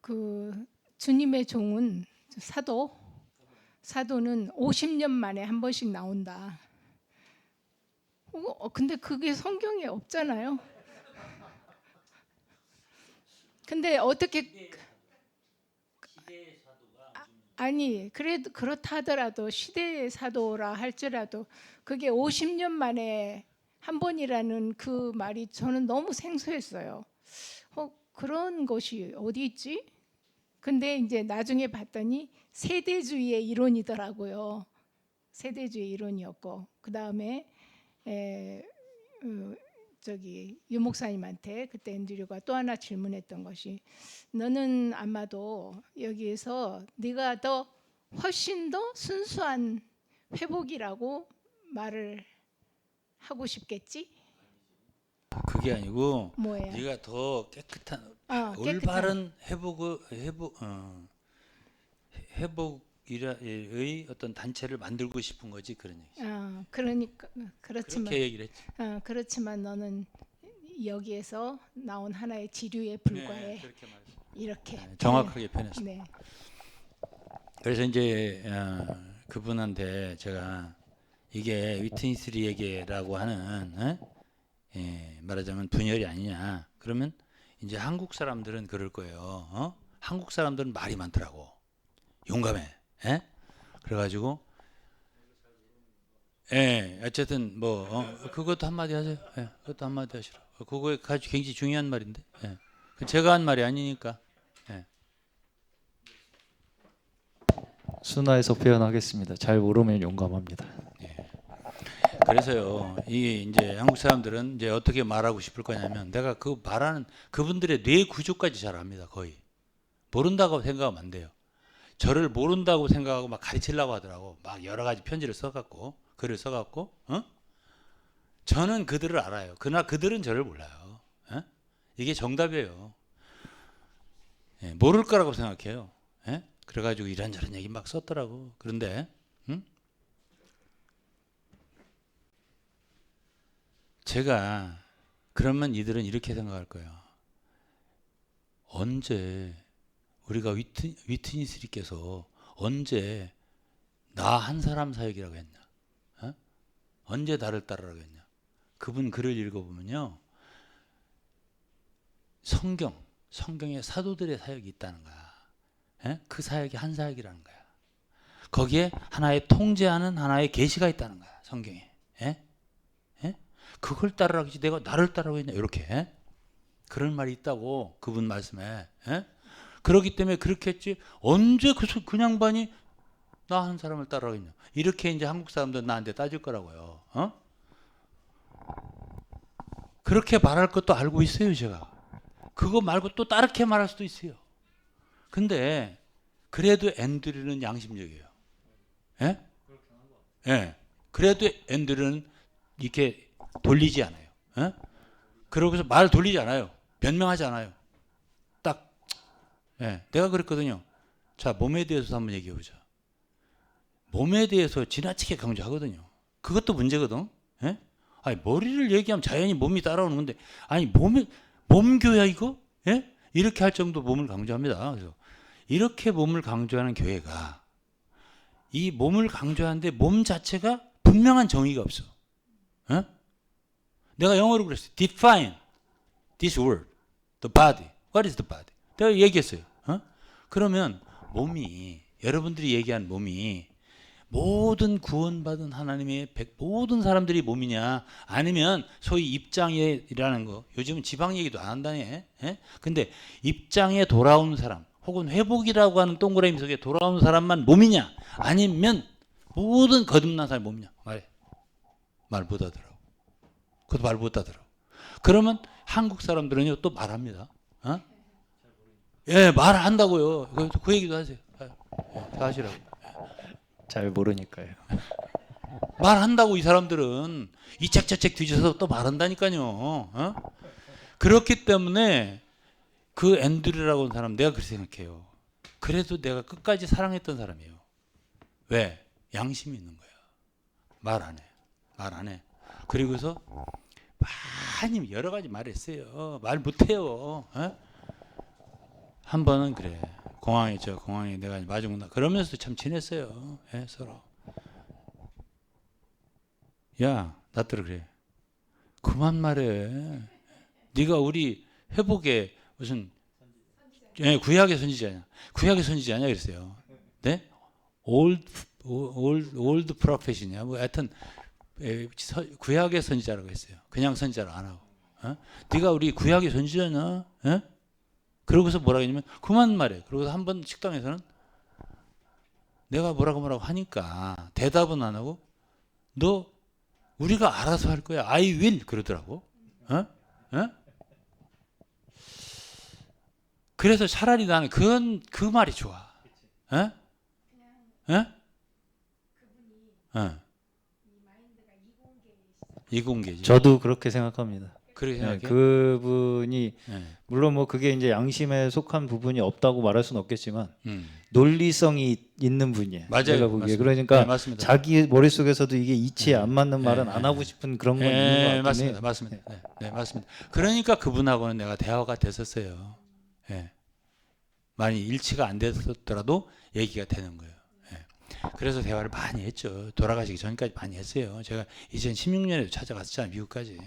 그 주님의 종은 사도는 50년 만에 한 번씩 나온다. 근데 그게 성경에 없잖아요. 근데 어떻게 아니 그래도 그렇다 하더라도 시대의 사도라 할지라도 그게 50년 만에 한 번이라는 그 말이 저는 너무 생소했어요. 그런 것이 어디 있지? 근데 이제 나중에 봤더니 세대주의의 이론이더라고요. 세대주의 이론이었고 그 다음에 유 목사님한테 그때 앤드류가 또 하나 질문했던 것이 너는 아마도 여기에서 네가 더 훨씬 더 순수한 회복이라고 말을 하고 싶겠지? 그게 아니고 뭐예요? 네가 더 깨끗한 깨끗한. 올바른 회복의 어떤 단체를 만들고 싶은 거지, 그런 얘기죠. 그러니까 그렇지만 그렇게 얘기를 했지. 그렇지만 너는 여기에서 나온 하나의 지류에 불과해. 그렇게 말했어요. 이렇게 정확하게 표현했습니다. 네. 그래서 이제 그분한테 제가 이게 위트니스리에게라고 하는 말하자면 분열이 아니냐. 그러면 이제 한국 사람들은 그럴 거예요. 한국 사람들은 말이 많더라고. 용감해. 그래가지고 어쨌든 뭐 그것도 한마디 하세요. 그것도 한마디 하시라. 그거에 가지고 굉장히 중요한 말인데. 제가 한 말이 아니니까. 순화해서 표현하겠습니다. 잘 모르면 용감합니다. 그래서요, 이게 이제 한국 사람들은 이제 어떻게 말하고 싶을 거냐면, 내가 그 말하는 그분들의 뇌 구조까지 잘 압니다. 거의 모른다고 생각하면 안 돼요. 저를 모른다고 생각하고 막 가르치려고 하더라고. 막 여러 가지 편지를 써갖고 글을 써갖고 저는 그들을 알아요. 그러나 그들은 저를 몰라요. 이게 정답이에요. 예, 모를 거라고 생각해요. 예? 그래가지고 이런저런 얘기 막 썼더라고. 그런데 제가 그러면 이들은 이렇게 생각할 거예요. 언제 우리가 위트니스리께서 언제 나 한 사람 사역이라고 했냐? 언제 나를 따르라고 했냐? 그분 글을 읽어보면요. 성경에 사도들의 사역이 있다는 거야. 그 사역이 한 사역이라는 거야. 거기에 하나의 통제하는 하나의 계시가 있다는 거야. 성경에. 그걸 따르라고 했지 내가 나를 따르라고 했냐 이렇게 그런 말이 있다고 그분 말씀에. 그렇기 때문에 그렇게 했지 언제 그 양반이 나 한 사람을 따르라고 했냐 이렇게 이제 한국 사람들 나한테 따질 거라고요. 그렇게 말할 것도 알고 있어요. 제가 그거 말고 또 다르게 말할 수도 있어요. 근데 그래도 앤드류는 양심적이에요. 그래도 앤드류는 이렇게 돌리지 않아요. 그러고서 말 돌리지 않아요. 변명하지 않아요. 딱. 내가 그랬거든요. 자, 몸에 대해서 한번 얘기해 보자. 몸에 대해서 지나치게 강조하거든요. 그것도 문제거든. 아니, 머리를 얘기하면 자연히 몸이 따라오는 건데, 아니, 몸교야, 이거? 이렇게 할 정도 몸을 강조합니다. 그래서 이렇게 몸을 강조하는 교회가 이 몸을 강조하는데 몸 자체가 분명한 정의가 없어. 내가 영어로 그랬어요. Define this word, the body. What is the body? 내가 얘기했어요. 그러면 몸이 여러분들이 얘기한 몸이 모든 구원받은 하나님의 모든 사람들이 몸이냐 아니면 소위 입장이라는 거 요즘은 지방 얘기도 안 한다네. 근데 입장에 돌아온 사람 혹은 회복이라고 하는 동그라미 속에 돌아온 사람만 몸이냐 아니면 모든 거듭난 사람이 몸이냐 말 못 하더라고. 그것도 말 못 하더라고. 그러면 한국 사람들은요 또 말합니다. 말한다고요. 그 얘기도 하세요. 다 하시라고. 잘 모르니까요. 말한다고 이 사람들은 이 책 저 책 뒤져서 또 말한다니까요. 그렇기 때문에 그 앤드류라고 하는 사람 내가 그렇게 생각해요. 그래도 내가 끝까지 사랑했던 사람이에요. 왜? 양심이 있는 거야. 말 안 해. 그리고서 많이 여러 가지 말했어요. 말 못해요. 한 번은 그래. 공항에 내가 마중나 그러면서도 참 친했어요. 서로. 야, 나더러 그래. 그만 말해. 네가 우리 회복에 무슨 구약의 선지자냐? 구약의 선지자냐 그랬어요. 네? 올드 프로페시냐? 뭐 하여튼 구약의 선지자라고 했어요. 그냥 선지자를 안 하고. 네가 우리 구약의 선지자냐? 그러고서 뭐라고 했냐면 그만 말해. 그러고서 한 번 식당에서는 내가 뭐라고 하니까 대답은 안 하고 너 우리가 알아서 할 거야. I will 그러더라고. 그래서 차라리 나는 그 말이 좋아. 이공계지. 저도 그렇게 생각합니다. 그렇게 생각해? 그분이 물론 뭐 그게 이제 양심에 속한 부분이 없다고 말할 수는 없겠지만 논리성이 있는 분이에요. 맞아요. 제가 보기에. 맞습니다. 그러니까 네, 맞습니다. 자기 머릿속에서도 이게 이치에 안 맞는 말은 안 하고 싶은 그런 건 있는 것 같긴 해요. 맞습니다. 네, 맞습니다. 그러니까 그분하고는 내가 대화가 됐었어요. 많이 일치가 안 됐었더라도 얘기가 되는 거예요. 그래서 대화를 많이 했죠. 돌아가시기 전까지 많이 했어요. 제가 2016년에도 찾아갔었잖아요. 미국까지.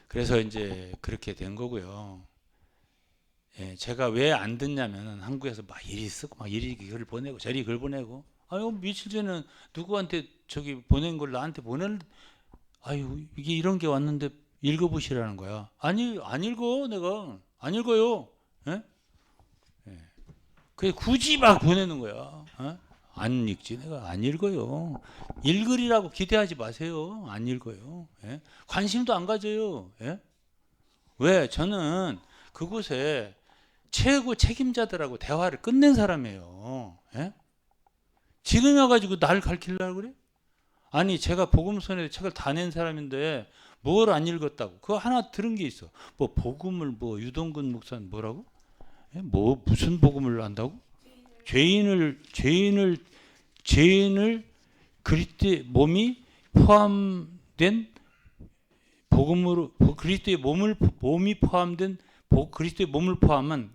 그래서 이제 그렇게 된 거고요. 제가 왜 안 듣냐면 한국에서 막 일이 쓰고 막 이리 글 보내고 저리 글 보내고 아유 며칠 전에 누구한테 저기 보낸 걸 나한테 아유 이게 이런 게 왔는데 읽어보시라는 거야. 아니 안 읽어 내가 안 읽어요. 그게 굳이 막 보내는 거야. 안 읽지 내가 안 읽어요. 읽으리라고 기대하지 마세요. 안 읽어요. 관심도 안 가져요. 왜? 저는 그곳에 최고 책임자들하고 대화를 끝낸 사람이에요. 예? 지금 와가지고 날 가르치려고 그래? 아니 제가 복음서에 책을 다 낸 사람인데 뭘 안 읽었다고? 그거 하나 들은 게 있어. 뭐 복음을 뭐 유동근 목사는 뭐라고? 예? 뭐 무슨 복음을 안다고? 죄인을 그리스도의 몸이 포함된 복음으로 그리스도의 몸이 포함된 그리스도의 몸을 포함한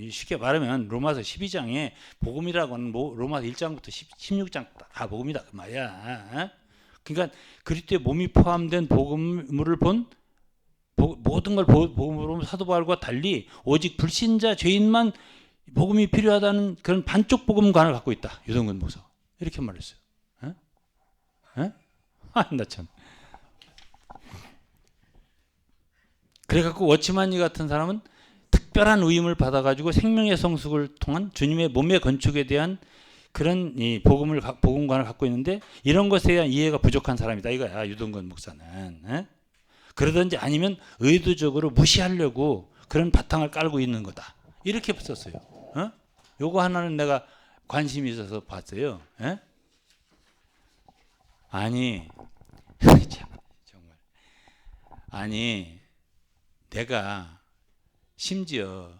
쉽게 말하면 로마서 12장에 복음이라고 하는 로마서 1장부터 16장 다 복음이다 그 말이야. 그러니까 그리스도의 몸이 포함된 복음을 본 모든 걸 복음으로 사도 바울과 달리 오직 불신자 죄인만 복음이 필요하다는 그런 반쪽 복음관을 갖고 있다. 유동근 목사 이렇게 말했어요. 에? 나 참. 그래갖고 워치만니 같은 사람은 특별한 위임을 받아가지고 생명의 성숙을 통한 주님의 몸의 건축에 대한 그런 이 복음관을 갖고 있는데 이런 것에 대한 이해가 부족한 사람이다 이거야 유동근 목사는. 에? 그러든지 아니면 의도적으로 무시하려고 그런 바탕을 깔고 있는 거다 이렇게 썼어요. 요거 하나는 내가 관심이 있어서 봤어요. 에? 아니 정말 아니 내가 심지어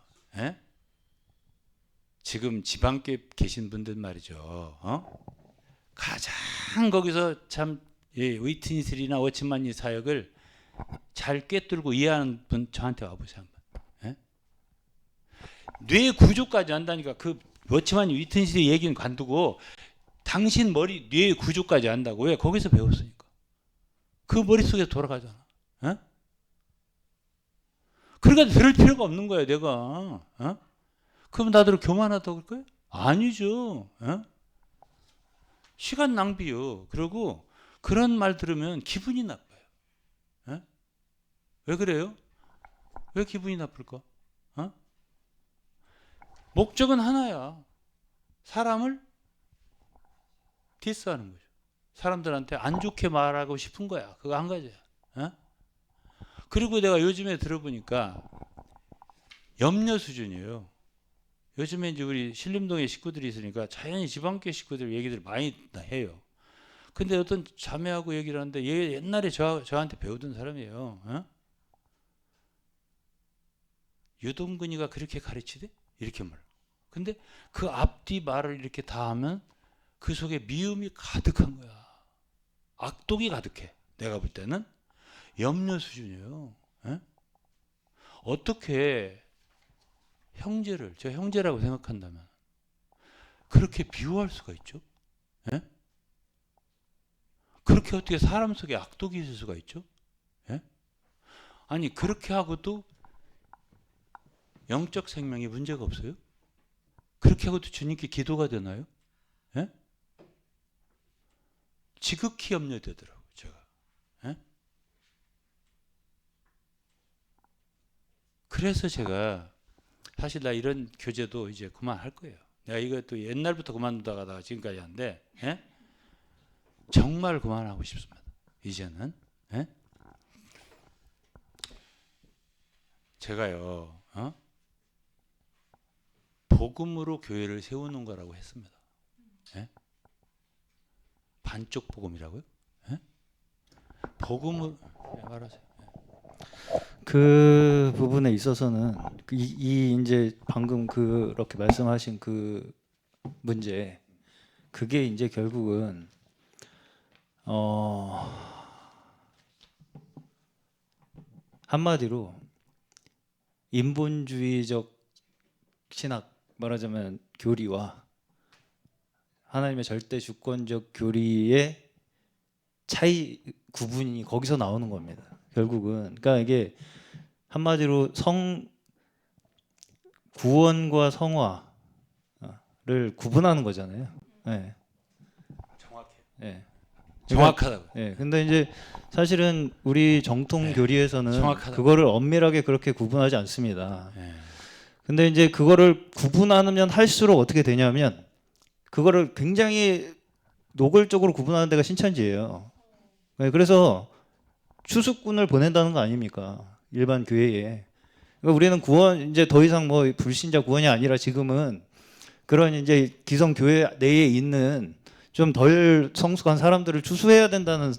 지금 지방교회 계신 분들 말이죠. 가장 거기서 참 위트니스리나 워치만니 사역을 잘 꿰뚫고 이해하는 분 저한테 와보세요 한번. 뇌 구조까지 안다니까. 그 워치만니 위트니스리 얘기는 관두고 당신 머리 뇌 구조까지 안다고. 왜? 거기서 배웠으니까. 그 머릿속에 돌아가잖아. 그러니까 들을 필요가 없는 거야 내가. 그럼 나들 교만하다고 그럴 거예요? 아니죠. 시간 낭비요. 그리고 그런 말 들으면 기분이 나빠요. 왜 그래요? 왜 기분이 나쁠까? 목적은 하나야. 사람을 디스하는 거죠. 사람들한테 안 좋게 말하고 싶은 거야. 그거 한 가지야. 그리고 내가 요즘에 들어보니까 염려 수준이에요. 요즘에 이제 우리 신림동에 식구들이 있으니까 자연히 지방교회 식구들 얘기들 많이 해요. 근데 어떤 자매하고 얘기를 하는데 얘 옛날에 저한테 배우던 사람이에요. 유동근이가 그렇게 가르치대? 이렇게 말. 근데 그 앞뒤 말을 이렇게 다 하면 그 속에 미움이 가득한 거야. 악독이 가득해. 내가 볼 때는 염려 수준이에요. 어떻게 형제를 저 형제라고 생각한다면 그렇게 비유할 수가 있죠? 그렇게 어떻게 사람 속에 악독이 있을 수가 있죠? 아니 그렇게 하고도 영적 생명에 문제가 없어요? 그렇게 하고도 주님께 기도가 되나요? 지극히 염려되더라고요 제가. 그래서 제가 사실 나 이런 교제도 이제 그만할 거예요. 내가 이것도 옛날부터 그만두다가 지금까지 하는데 정말 그만하고 싶습니다. 이제는 제가요 복음으로 교회를 세우는 거라고 했습니다. 반쪽 복음이라고요? 복음을 말하세요. 그 부분에 있어서는 이 이제 방금 그렇게 말씀하신 그 문제, 그게 이제 결국은 한마디로 인본주의적 신학, 말하자면 교리와 하나님의 절대 주권적 교리의 차이, 구분이 거기서 나오는 겁니다. 결국은. 그러니까 이게 한마디로 구원과 성화를 구분하는 거잖아요. 네. 정확해요. 네. 정확하다고. 네. 근데 이제 사실은 우리 정통 교리에서는 정확하다. 그거를 엄밀하게 그렇게 구분하지 않습니다. 네. 근데 이제 그거를 구분하면 할수록 어떻게 되냐면 그거를 굉장히 노골적으로 구분하는 데가 신천지예요. 네. 그래서 추수꾼을 보낸다는 거 아닙니까? 일반 교회에. 우리는 구원 이제 더 이상 뭐 불신자 구원이 아니라 지금은 그런 이제 기성 교회 내에 있는 좀 덜 성숙한 사람들을 추수해야 된다는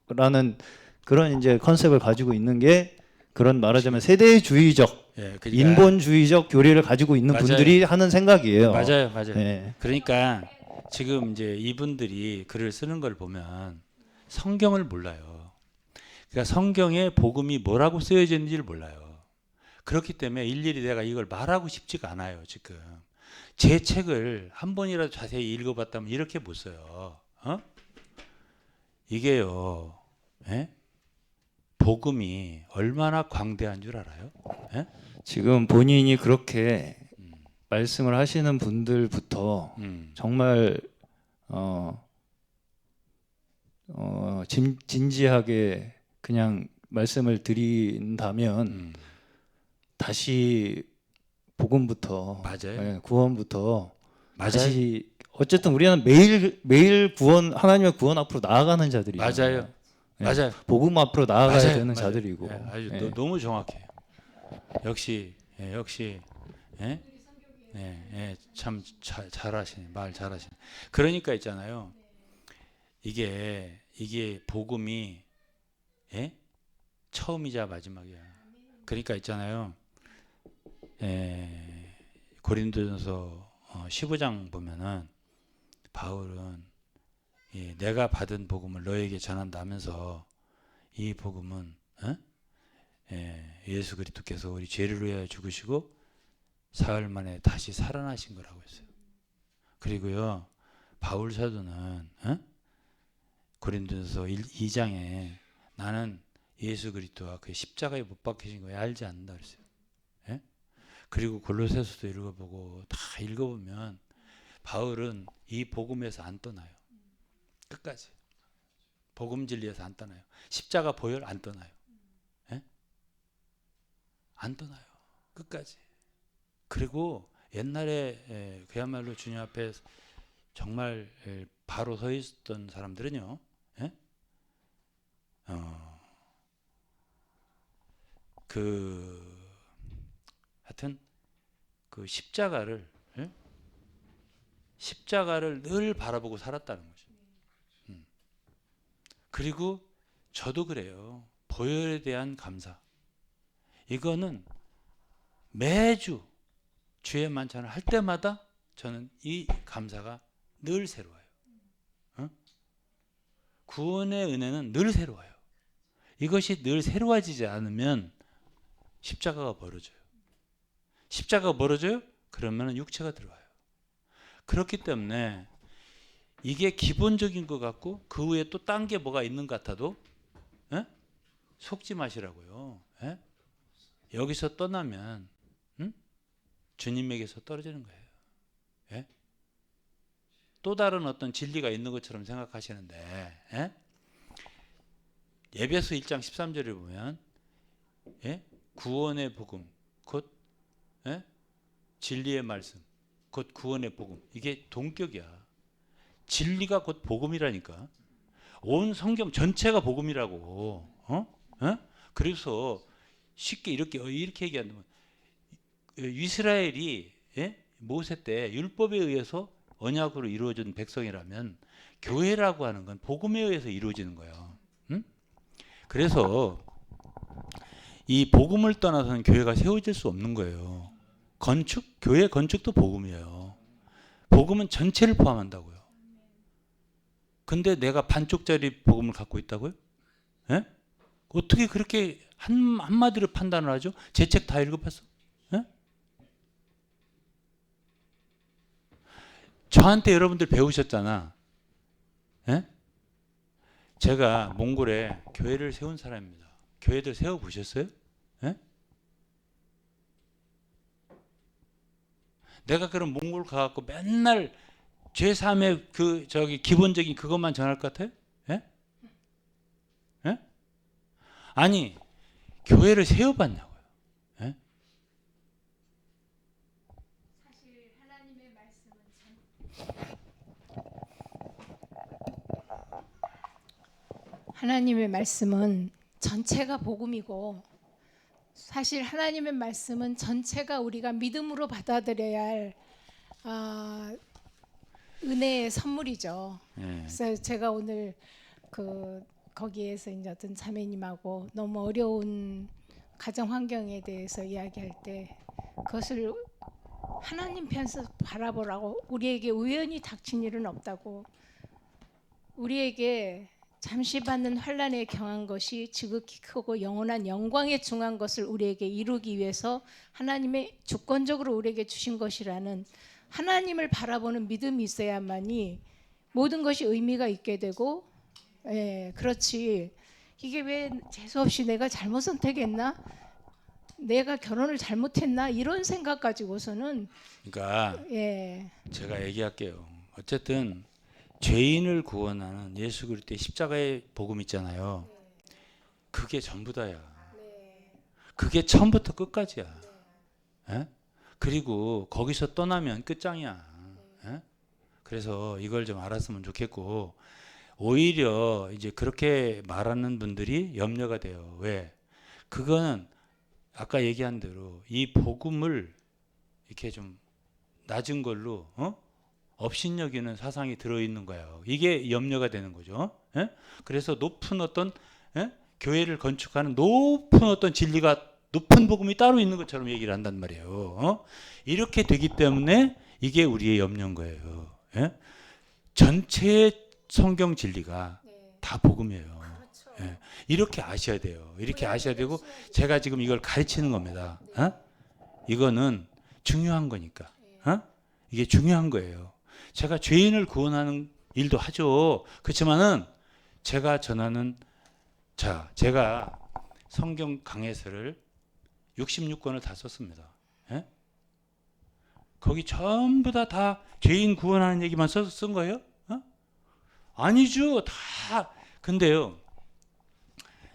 거라는 그런 이제 컨셉을 가지고 있는 게 그런 말하자면 세대주의적 예, 그러니까 인본주의적 교리를 가지고 있는 맞아요. 분들이 하는 생각이에요. 맞아요, 맞아요. 예. 그러니까 지금 이제 이분들이 글을 쓰는 걸 보면 성경을 몰라요. 그러니까 성경에 복음이 뭐라고 쓰여져 있는지를 몰라요. 그렇기 때문에 일일이 내가 이걸 말하고 싶지가 않아요. 지금 제 책을 한 번이라도 자세히 읽어봤다면 이렇게 못 써요. 이게요, 예? 복음이 얼마나 광대한 줄 알아요? 예? 지금 본인이 그렇게 말씀을 하시는 분들부터 정말 진지하게 그냥 말씀을 드린다면 다시 복음부터 맞아요. 예, 구원부터 맞아요. 다시 어쨌든 우리는 매일 구원 하나님의 구원 앞으로 나아가는 자들이잖아요. 맞아요. 예, 맞아요. 복음 앞으로 나아가야 맞아요. 되는 맞아요. 자들이고. 예, 아주 예. 너무 정확해요. 역시 역시 예? 참 잘하시네. 말 잘하시네. 그러니까 있잖아요. 이게 복음이 예? 처음이자 마지막이야. 그러니까 있잖아요. 고린도전서 15장 보면은 바울은 내가 받은 복음을 너에게 전한다면서 이 복음은 예수 그리스도께서 우리 죄를 위하여 죽으시고 사흘 만에 다시 살아나신 거라고 했어요. 그리고요 바울 사도는 고린도전서 2장에 나는 예수 그리스도와 그 십자가에 못 박히신 거 알지 않는다 그랬어요. 예? 그리고 골로새서도 읽어보고 다 읽어보면 바울은 이 복음에서 안 떠나요. 끝까지. 복음 진리에서 안 떠나요. 십자가 보혈 안 떠나요. 예? 안 떠나요. 끝까지. 그리고 옛날에 그야말로 주님 앞에 정말 바로 서 있었던 사람들은요. 예? 하여튼 그 십자가를 늘 바라보고 살았다는 거죠. 그리고 저도 그래요. 보혈에 대한 감사. 이거는 매주 주의 만찬을 할 때마다 저는 이 감사가 늘 새로워요. 구원의 은혜는 늘 새로워요. 이것이 늘 새로워지지 않으면 십자가가 멀어져요. 십자가가 멀어져요? 그러면 육체가 들어와요. 그렇기 때문에 이게 기본적인 것 같고 그 후에 또 딴 게 뭐가 있는 것 같아도 속지 마시라고요. 여기서 떠나면 주님에게서 떨어지는 거예요. 또 다른 어떤 진리가 있는 것처럼 생각하시는데 에베소 1장 13절을 보면 구원의 복음 곧 진리의 말씀 곧 구원의 복음 이게 동격이야. 진리가 곧 복음이라니까. 온 성경 전체가 복음이라고. 그래서 쉽게 이렇게 얘기한다면 이스라엘이 모세 때 율법에 의해서 언약으로 이루어진 백성이라면 교회라고 하는 건 복음에 의해서 이루어지는 거예요. 그래서 이 복음을 떠나서는 교회가 세워질 수 없는 거예요. 교회 건축도 복음이에요. 복음은 전체를 포함한다고요. 근데 내가 반쪽짜리 복음을 갖고 있다고요? 어떻게 그렇게 한마디로 판단을 하죠? 제 책 다 읽어봤어? 저한테 여러분들 배우셨잖아. 제가 몽골에 교회를 세운 사람입니다. 교회들 세워보셨어요? 내가 그럼 몽골 가갖고 맨날 제3의 기본적인 그것만 전할 것 같아요? 아니, 교회를 세워봤냐고요. 사실 하나님의 말씀은 전체가 복음이고 사실 하나님의 말씀은 전체가 우리가 믿음으로 받아들여야 할 은혜의 선물이죠. 예. 그래서 제가 오늘 거기에서 이제 어떤 자매님하고 너무 어려운 가정 환경에 대해서 이야기할 때 그것을 하나님 편에서 바라보라고, 우리에게 우연히 닥친 일은 없다고, 우리에게 잠시 받는 환난에 경한 것이 지극히 크고 영원한 영광에 중한 것을 우리에게 이루기 위해서 하나님의 주권적으로 우리에게 주신 것이라는 하나님을 바라보는 믿음이 있어야만이 모든 것이 의미가 있게 되고, 그렇지, 이게 왜 재수없이 내가 잘못 선택했나, 내가 결혼을 잘못했나, 이런 생각 가지고서는 그러니까 예, 제가 얘기할게요. 어쨌든 죄인을 구원하는 예수 그리스도의 십자가의 복음 있잖아요. 그게 전부 다야. 그게 처음부터 끝까지야. 예? 그리고 거기서 떠나면 끝장이야. 예? 그래서 이걸 좀 알았으면 좋겠고, 오히려 이제 그렇게 말하는 분들이 염려가 돼요. 왜? 그거는 아까 얘기한 대로 이 복음을 이렇게 좀 낮은 걸로 업신여기는 사상이 들어있는 거예요. 이게 염려가 되는 거죠. 예? 그래서 높은 어떤 교회를 건축하는 높은 어떤 진리가, 높은 복음이 따로 있는 것처럼 얘기를 한단 말이에요. 이렇게 되기 때문에 이게 우리의 염려인 거예요. 예? 전체의 성경 진리가 다 복음이에요. 예. 이렇게 아셔야 돼요. 이렇게 아셔야 되고, 제가 지금 이걸 가르치는 겁니다. 이거는 중요한 거니까. 이게 중요한 거예요. 제가 죄인을 구원하는 일도 하죠. 그렇지만은 제가 전하는, 제가 성경 강해서를 66권을 다 썼습니다. 예? 거기 전부 다 죄인 구원하는 얘기만 쓴 거예요? 아니죠. 다. 근데요,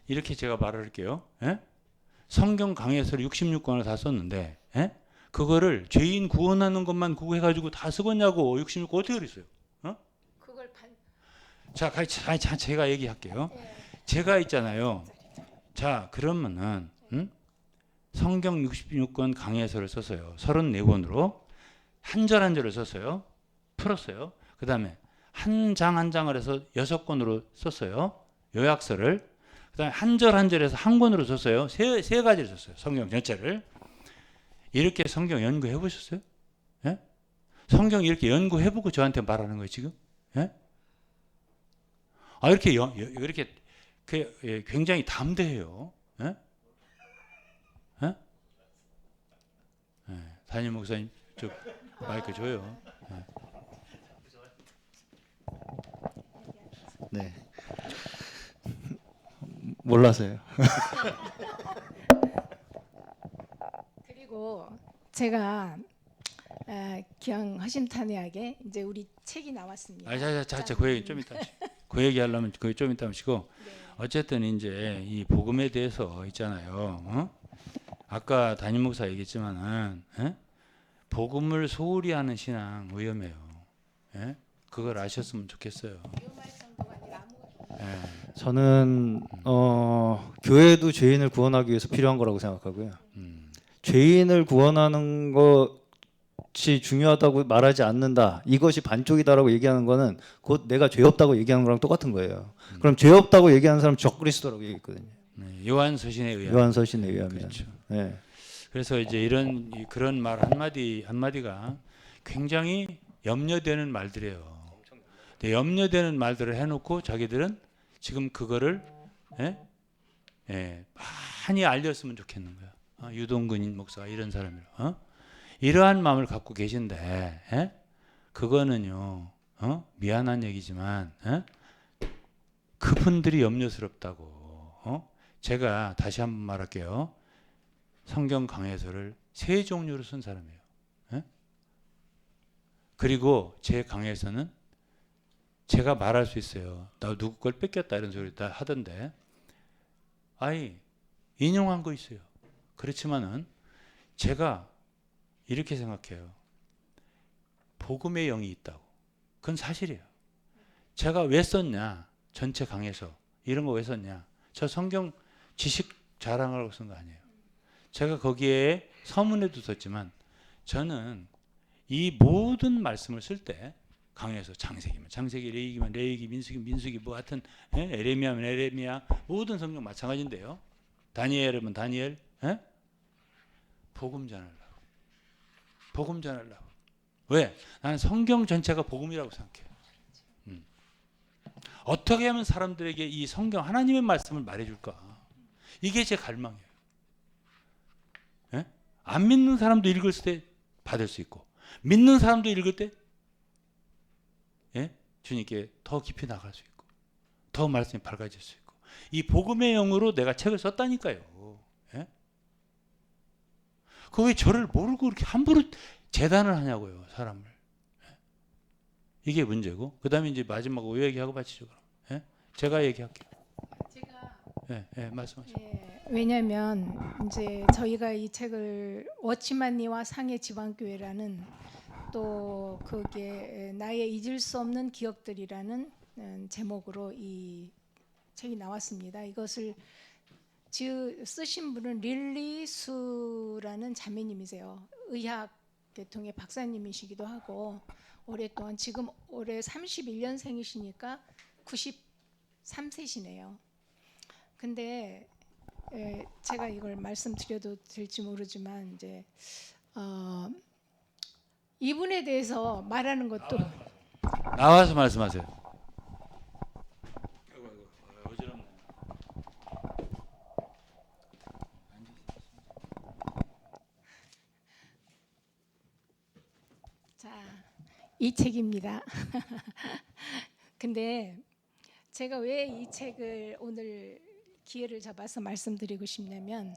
이렇게 제가 말을 할게요. 예? 성경 강해서를 66권을 다 썼는데, 예? 그거를 죄인 구원하는 것만 구해가지고 다 쓰겠냐고. 66권 어떻게 그랬어요? 그걸 제가 얘기할게요. 제가 있잖아요. 자, 그러면은 성경 66권 강해서를 썼어요. 34권으로 한 절 한 절을 썼어요. 풀었어요. 그 다음에 한 장 한 장을 해서 6권으로 썼어요. 요약서를. 그 다음에 한 절 한 절에서 한 권으로 썼어요. 세 가지를 썼어요. 성경 전체를. 이렇게 성경 연구해 보셨어요? 예? 성경 이렇게 연구해보고 저한테 말하는 거예요, 지금? 예? 이렇게 이렇게 굉장히 담대해요. 예? 예? 예. 담임 목사님, 저 마이크 줘요. 예. 네. 몰라서요. 그리고 제가 기왕 허심탄회하게 이제 우리 책이 나왔습니다. 자, 그 얘기 좀 이따. 그 얘기 하려면 그 좀 이따 하시고. 어쨌든 이제 이 복음에 대해서 있잖아요. 아까 담임 목사 얘기했지만은, 복음을 소홀히 하는 신앙 위험해요. 예? 그걸 아셨으면 좋겠어요. 위험할 정도가 아니라 아무것도. 예. 저는 교회도 죄인을 구원하기 위해서 필요한 거라고 생각하고요. 죄인을 구원하는 것이 중요하다고 말하지 않는다, 이것이 반쪽이다라고 얘기하는 거는 곧 내가 죄 없다고 얘기하는 거랑 똑같은 거예요. 그럼 죄 없다고 얘기하는 사람 적그리스도라고 얘기했거든요. 네, 요한서신에 의하면. 요한서신에 의하면. 그렇죠. 네. 그래서 이제 그런 말 한마디가 굉장히 염려되는 말들이에요. 근데 염려되는 말들을 해놓고 자기들은 지금 그거를 많이 알렸으면 좋겠는 거야. 유동근 목사가 이런 사람이라. 이러한 마음을 갖고 계신데, 그거는요, 미안한 얘기지만, 그분들이 염려스럽다고. 제가 다시 한번 말할게요. 성경 강해서를 3종류로 쓴 사람이에요. 그리고 제 강해서는 제가 말할 수 있어요. 나 누구 걸 뺏겼다 이런 소리 다 하던데, 인용한 거 있어요. 그렇지만은 제가 이렇게 생각해요. 복음의 영이 있다고. 그건 사실이에요. 제가 왜 썼냐? 전체 강해서 이런 거 왜 썼냐? 저 성경 지식 자랑하려고 쓴 거 아니에요. 제가 거기에 서문에도 썼지만 저는 이 모든 말씀을 쓸 때 강해서 창세기면 창세기, 레위기면 레위기, 민수기 민수기 뭐 하여튼 에레미야면 에레미야 모든 성경 마찬가지인데요. 다니엘이면 다니엘 복음 전하려고. 복음 전하려고. 왜? 나는 성경 전체가 복음이라고 생각해요. 어떻게 하면 사람들에게 이 성경 하나님의 말씀을 말해줄까? 이게 제 갈망이에요. 안 믿는 사람도 읽을 때 받을 수 있고 믿는 사람도 읽을 때 주님께 더 깊이 나갈 수 있고 더 말씀이 밝아질 수 있고 이 복음의 영으로 내가 책을 썼다니까요. 그 왜 저를 모르고 그렇게 함부로 재단을 하냐고요, 사람을. 이게 문제고 그 다음에 이제 마지막으로 얘기하고 마치죠. 그럼. 제가 얘기할게요. 제가 말씀하세요. 왜냐하면 이제 저희가 이 책을 워치만니와 상해 지방교회라는 또 그게 나의 잊을 수 없는 기억들이라는 제목으로 이 책이 나왔습니다. 이것을 쓰신 분은 릴리 수라는 자매님이세요. 의학 계통의 박사님이시기도 하고 오랫동안 지금 올해 31년생이시니까 93세시네요. 근데 제가 이걸 말씀드려도 될지 모르지만 이제 이분에 대해서 말하는 것도 나와서 말씀하세요. 자, 이 책입니다. 근데 제가 왜 이 책을 오늘 기회를 잡아서 말씀드리고 싶냐면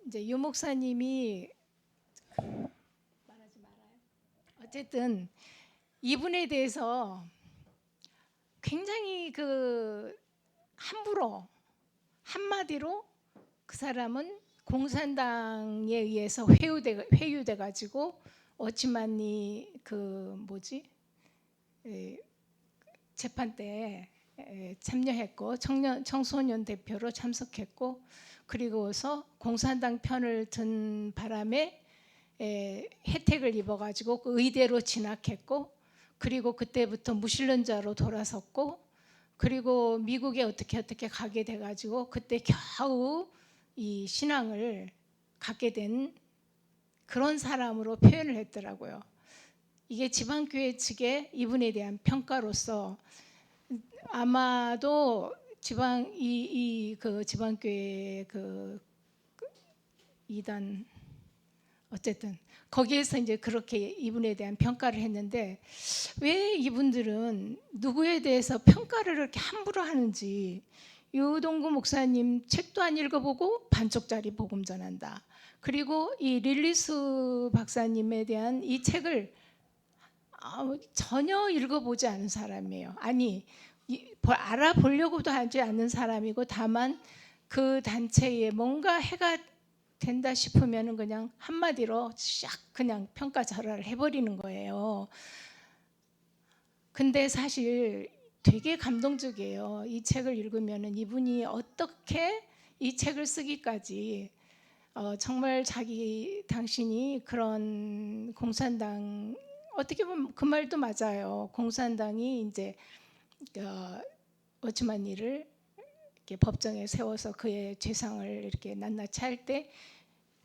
이제 유 목사님이 말하지 말아요. 어쨌든 이분에 대해서 굉장히 함부로 한마디로 그 사람은 공산당에 의해서 회유돼 가지고 워치만니 재판 때 참여했고 청소년 대표로 참석했고 그리고서 공산당 편을 든 바람에 혜택을 입어가지고 의대로 진학했고 그리고 그때부터 무신론자로 돌아섰고 그리고 미국에 어떻게 가게 돼가지고 그때 겨우 이 신앙을 갖게 된 그런 사람으로 표현을 했더라고요. 이게 지방교회 측의 이분에 대한 평가로서 아마도 지방교회 이단 어쨌든 거기에서 이제 그렇게 이분에 대한 평가를 했는데 왜 이분들은 누구에 대해서 평가를 그렇게 함부로 하는지 유동구 목사님 책도 안 읽어보고 반쪽짜리 복음 전한다. 그리고 이 릴리스 박사님에 대한 이 책을 전혀 읽어보지 않은 사람이에요. 아니 알아보려고도 하지 않는 사람이고 다만 그 단체에 뭔가 해가 된다 싶으면 그냥 한마디로 샥 그냥 평가절하를 해버리는 거예요. 근데 사실 되게 감동적이에요. 이 책을 읽으면 이분이 어떻게 이 책을 쓰기까지 정말 당신이 그런 공산당 어떻게 보면 그 말도 맞아요. 공산당이 이제 워치만니를 이렇게 법정에 세워서 그의 죄상을 이렇게 낱낱이 할 때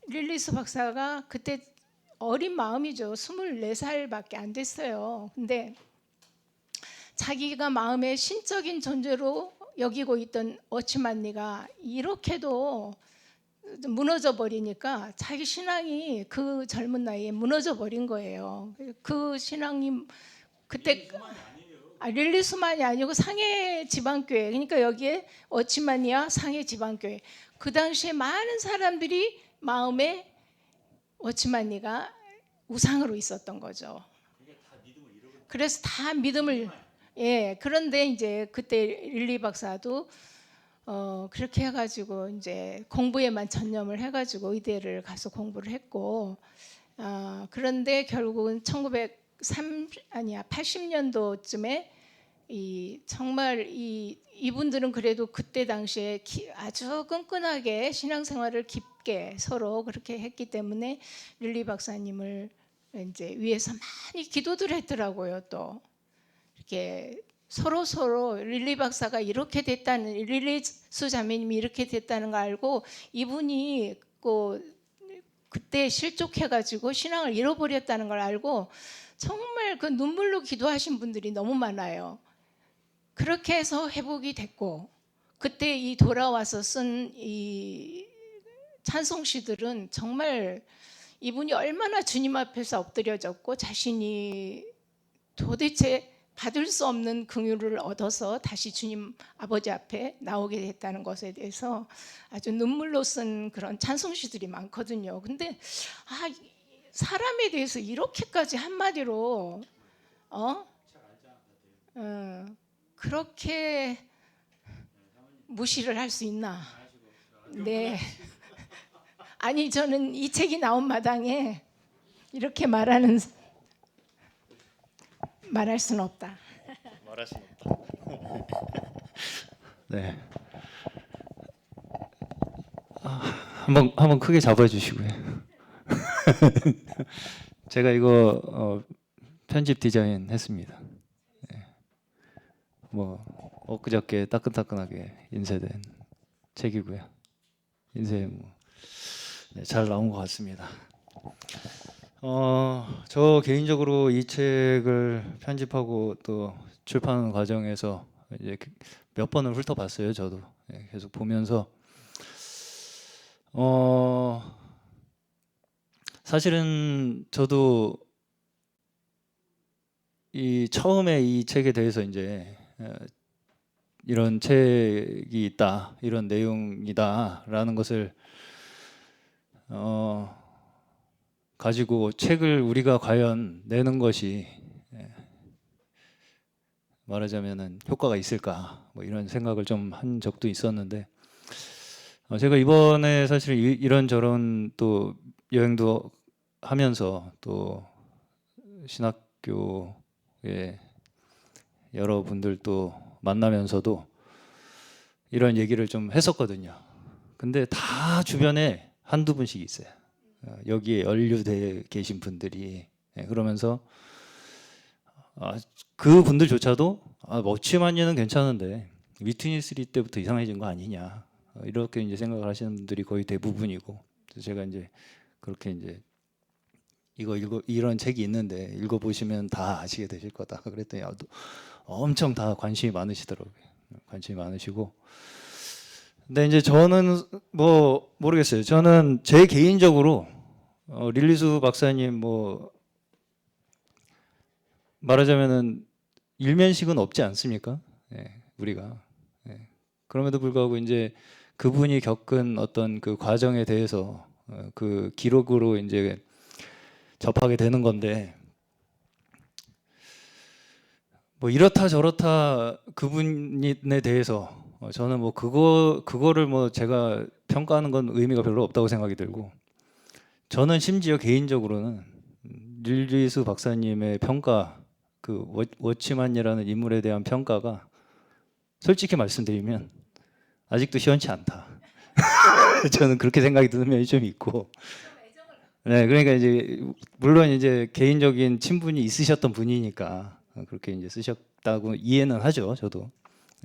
릴리스 박사가 그때 어린 마음이죠. 24살밖에 안 됐어요. 근데 자기가 마음의 신적인 존재로 여기고 있던 워치만니가 이렇게도 무너져 버리니까 자기 신앙이 그 젊은 나이에 무너져 버린 거예요. 그 신앙이 그때 릴리스만이 아니고 상해 지방교회 그러니까 여기에 워치만니와 상해 지방교회 그 당시에 많은 사람들이 마음에 워치만니가 우상으로 있었던 거죠. 그래서 다 믿음을 그런데 이제 그때 릴리 박사도 그렇게 해가지고 이제 공부에만 전념을 해가지고 의대를 가서 공부를 했고 그런데 결국은 80년도쯤에 정말 이분들은 그래도 그때 당시에 아주 끈끈하게 신앙생활을 깊게 서로 그렇게 했기 때문에 릴리 박사님을 이제 위해서 많이 기도들 했더라고요. 또 이렇게 서로 릴리 박사가 이렇게 됐다는, 릴리스 자매님이 이렇게 됐다는 걸 알고 이분이 그때 실족해가지고 신앙을 잃어버렸다는 걸 알고 정말 그 눈물로 기도하신 분들이 너무 많아요. 그렇게 해서 회복이 됐고, 그때 이 돌아와서 쓴 이 찬송시들은 정말 이분이 얼마나 주님 앞에서 엎드려졌고 자신이 도대체 받을 수 없는 긍휼을 얻어서 다시 주님 아버지 앞에 나오게 됐다는 것에 대해서 아주 눈물로 쓴 그런 찬송시들이 많거든요. 근데 사람에 대해서 이렇게까지 한마디로 그렇게 무시를 할 수 있나? 네. 아니, 저는 이 책이 나온 마당에 이렇게 말할 수는 없다. 말할 수 없다. 네. 한번 크게 잡아주시고요. 제가 이거 편집 디자인 했습니다. 네. 뭐 엊그저께 따끈따끈하게 인쇄된 책이고요. 인쇄 잘 나온 것 같습니다. 저 개인적으로 이 책을 편집하고 또 출판 과정에서 이제 몇 번을 훑어봤어요. 저도 계속 보면서 사실은 저도 처음에 이 책에 대해서 이제 이런 책이 있다, 이런 내용이다라는 것을 가지고 책을 우리가 과연 내는 것이 말하자면은 효과가 있을까, 뭐 이런 생각을 좀 한 적도 있었는데, 제가 이번에 사실 이런저런 또 여행도 하면서 또 신학교의 여러분들도 만나면서도 이런 얘기를 좀 했었거든요. 근데 다 주변에 한두 분씩 있어요. 여기에 연루돼 계신 분들이. 그러면서 그 분들조차도 머치만이는 괜찮은데 위트니스 때부터 이상해진 거 아니냐, 이렇게 이제 생각을 하시는 분들이 거의 대부분이고, 그래서 제가 이제 그렇게 이제 이런 책이 있는데 읽어보시면 다 아시게 되실 거다 그랬더니 엄청 다 관심이 많으시더라고요. 관심이 많으시고. 근데 이제 저는 뭐 모르겠어요. 저는 제 개인적으로 릴리수 박사님 뭐 말하자면은 일면식은 없지 않습니까? 우리가. 그럼에도 불구하고 이제 그분이 겪은 어떤 그 과정에 대해서 그 기록으로 이제 접하게 되는 건데, 뭐 이렇다 저렇다 그분에 대해서 저는 뭐 그거를 뭐 제가 평가하는 건 의미가 별로 없다고 생각이 들고, 저는 심지어 개인적으로는 릴리수 박사님의 평가, 그 워치만이라는 인물에 대한 평가가 솔직히 말씀드리면 아직도 시원치 않다. 저는 그렇게 생각이 드는 면이 좀 있고. 네, 그러니까 이제 물론 이제 개인적인 친분이 있으셨던 분이니까 그렇게 이제 쓰셨다고 이해는 하죠, 저도.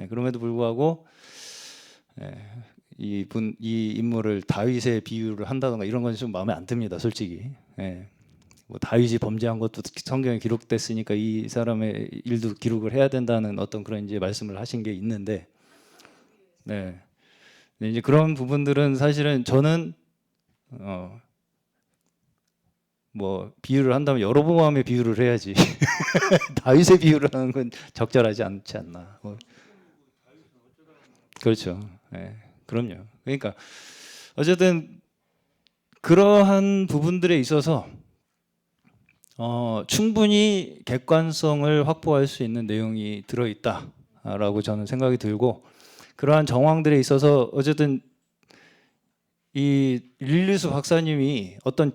그럼에도 불구하고 이 인물을 다윗에 비유를 한다던가 이런 건 좀 마음에 안 듭니다, 솔직히. 뭐 다윗이 범죄한 것도 성경에 기록됐으니까 이 사람의 일도 기록을 해야 된다는 어떤 그런 이제 말씀을 하신 게 있는데, 네. 근데 이제 그런 부분들은 사실은 저는 뭐 비유를 한다면 여로보암의 비유를 해야지 다윗의 비유를 하는 건 적절하지 않지 않나. 그렇죠. 그럼요. 그러니까 어쨌든 그러한 부분들에 있어서 충분히 객관성을 확보할 수 있는 내용이 들어있다라고 저는 생각이 들고, 그러한 정황들에 있어서 어쨌든 이 릴리수 박사님이 어떤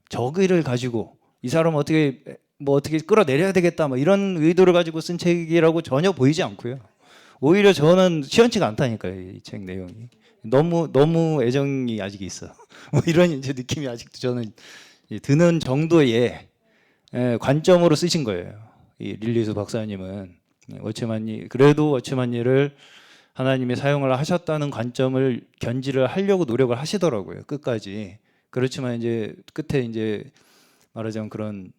적의를 가지고 이 사람 어떻게 뭐 어떻게 끌어내려야 되겠다 뭐 이런 의도를 가지고 쓴 책이라고 전혀 보이지 않고요. 오히려 저는 시원치가 않다니까요. 이 책 내용이 너무 애정이 아직 있어. 뭐 이런 이제 느낌이 아직도 저는 드는 정도의 관점으로 쓰신 거예요. 이 릴리스 박사님은 그래도 워치만니를 하나님이 사용을 하셨다는 관점을 견지를 하려고 노력을 하시더라고요. 끝까지. 그렇지만 이제 끝에 이제 말하자면 그런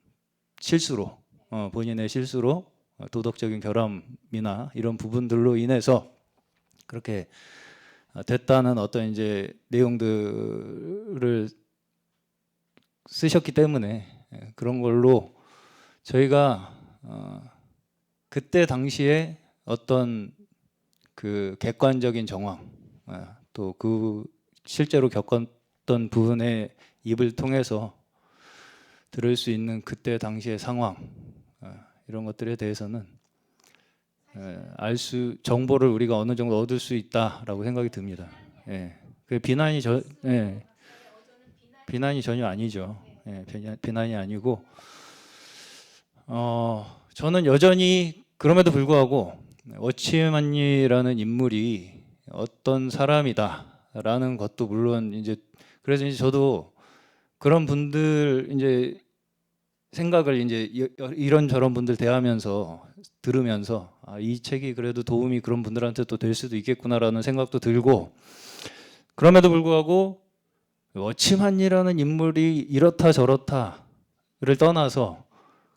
실수로 본인의 실수로 도덕적인 결함이나 이런 부분들로 인해서 그렇게 됐다는 어떤 이제 내용들을 쓰셨기 때문에 그런 걸로 저희가 그때 당시에 어떤 그 객관적인 정황 또 그 실제로 겪었던 부분의 입을 통해서 들을 수 있는 그때 당시의 상황 이런 것들에 대해서는 정보를 우리가 어느 정도 얻을 수 있다라고 생각이 듭니다. 그 비난이 전혀 아니죠. 비난이 아니고 저는 여전히 그럼에도 불구하고 워치만니라는 인물이 어떤 사람이다라는 것도 물론 이제 그래서 이제 저도 그런 분들 이제 생각을 이제 이런저런 분들 대하면서 들으면서 이 책이 그래도 도움이 그런 분들한테 또 될 수도 있겠구나라는 생각도 들고 그럼에도 불구하고 워치만이라는 인물이 이렇다 저렇다를 떠나서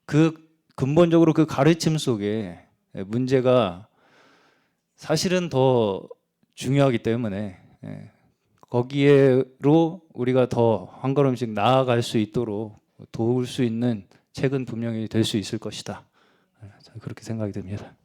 그 근본적으로 그 가르침 속에 문제가 사실은 더 중요하기 때문에 거기에로 우리가 더 한 걸음씩 나아갈 수 있도록 도울 수 있는 책은 분명히 될 수 있을 것이다. 그렇게 생각이 듭니다.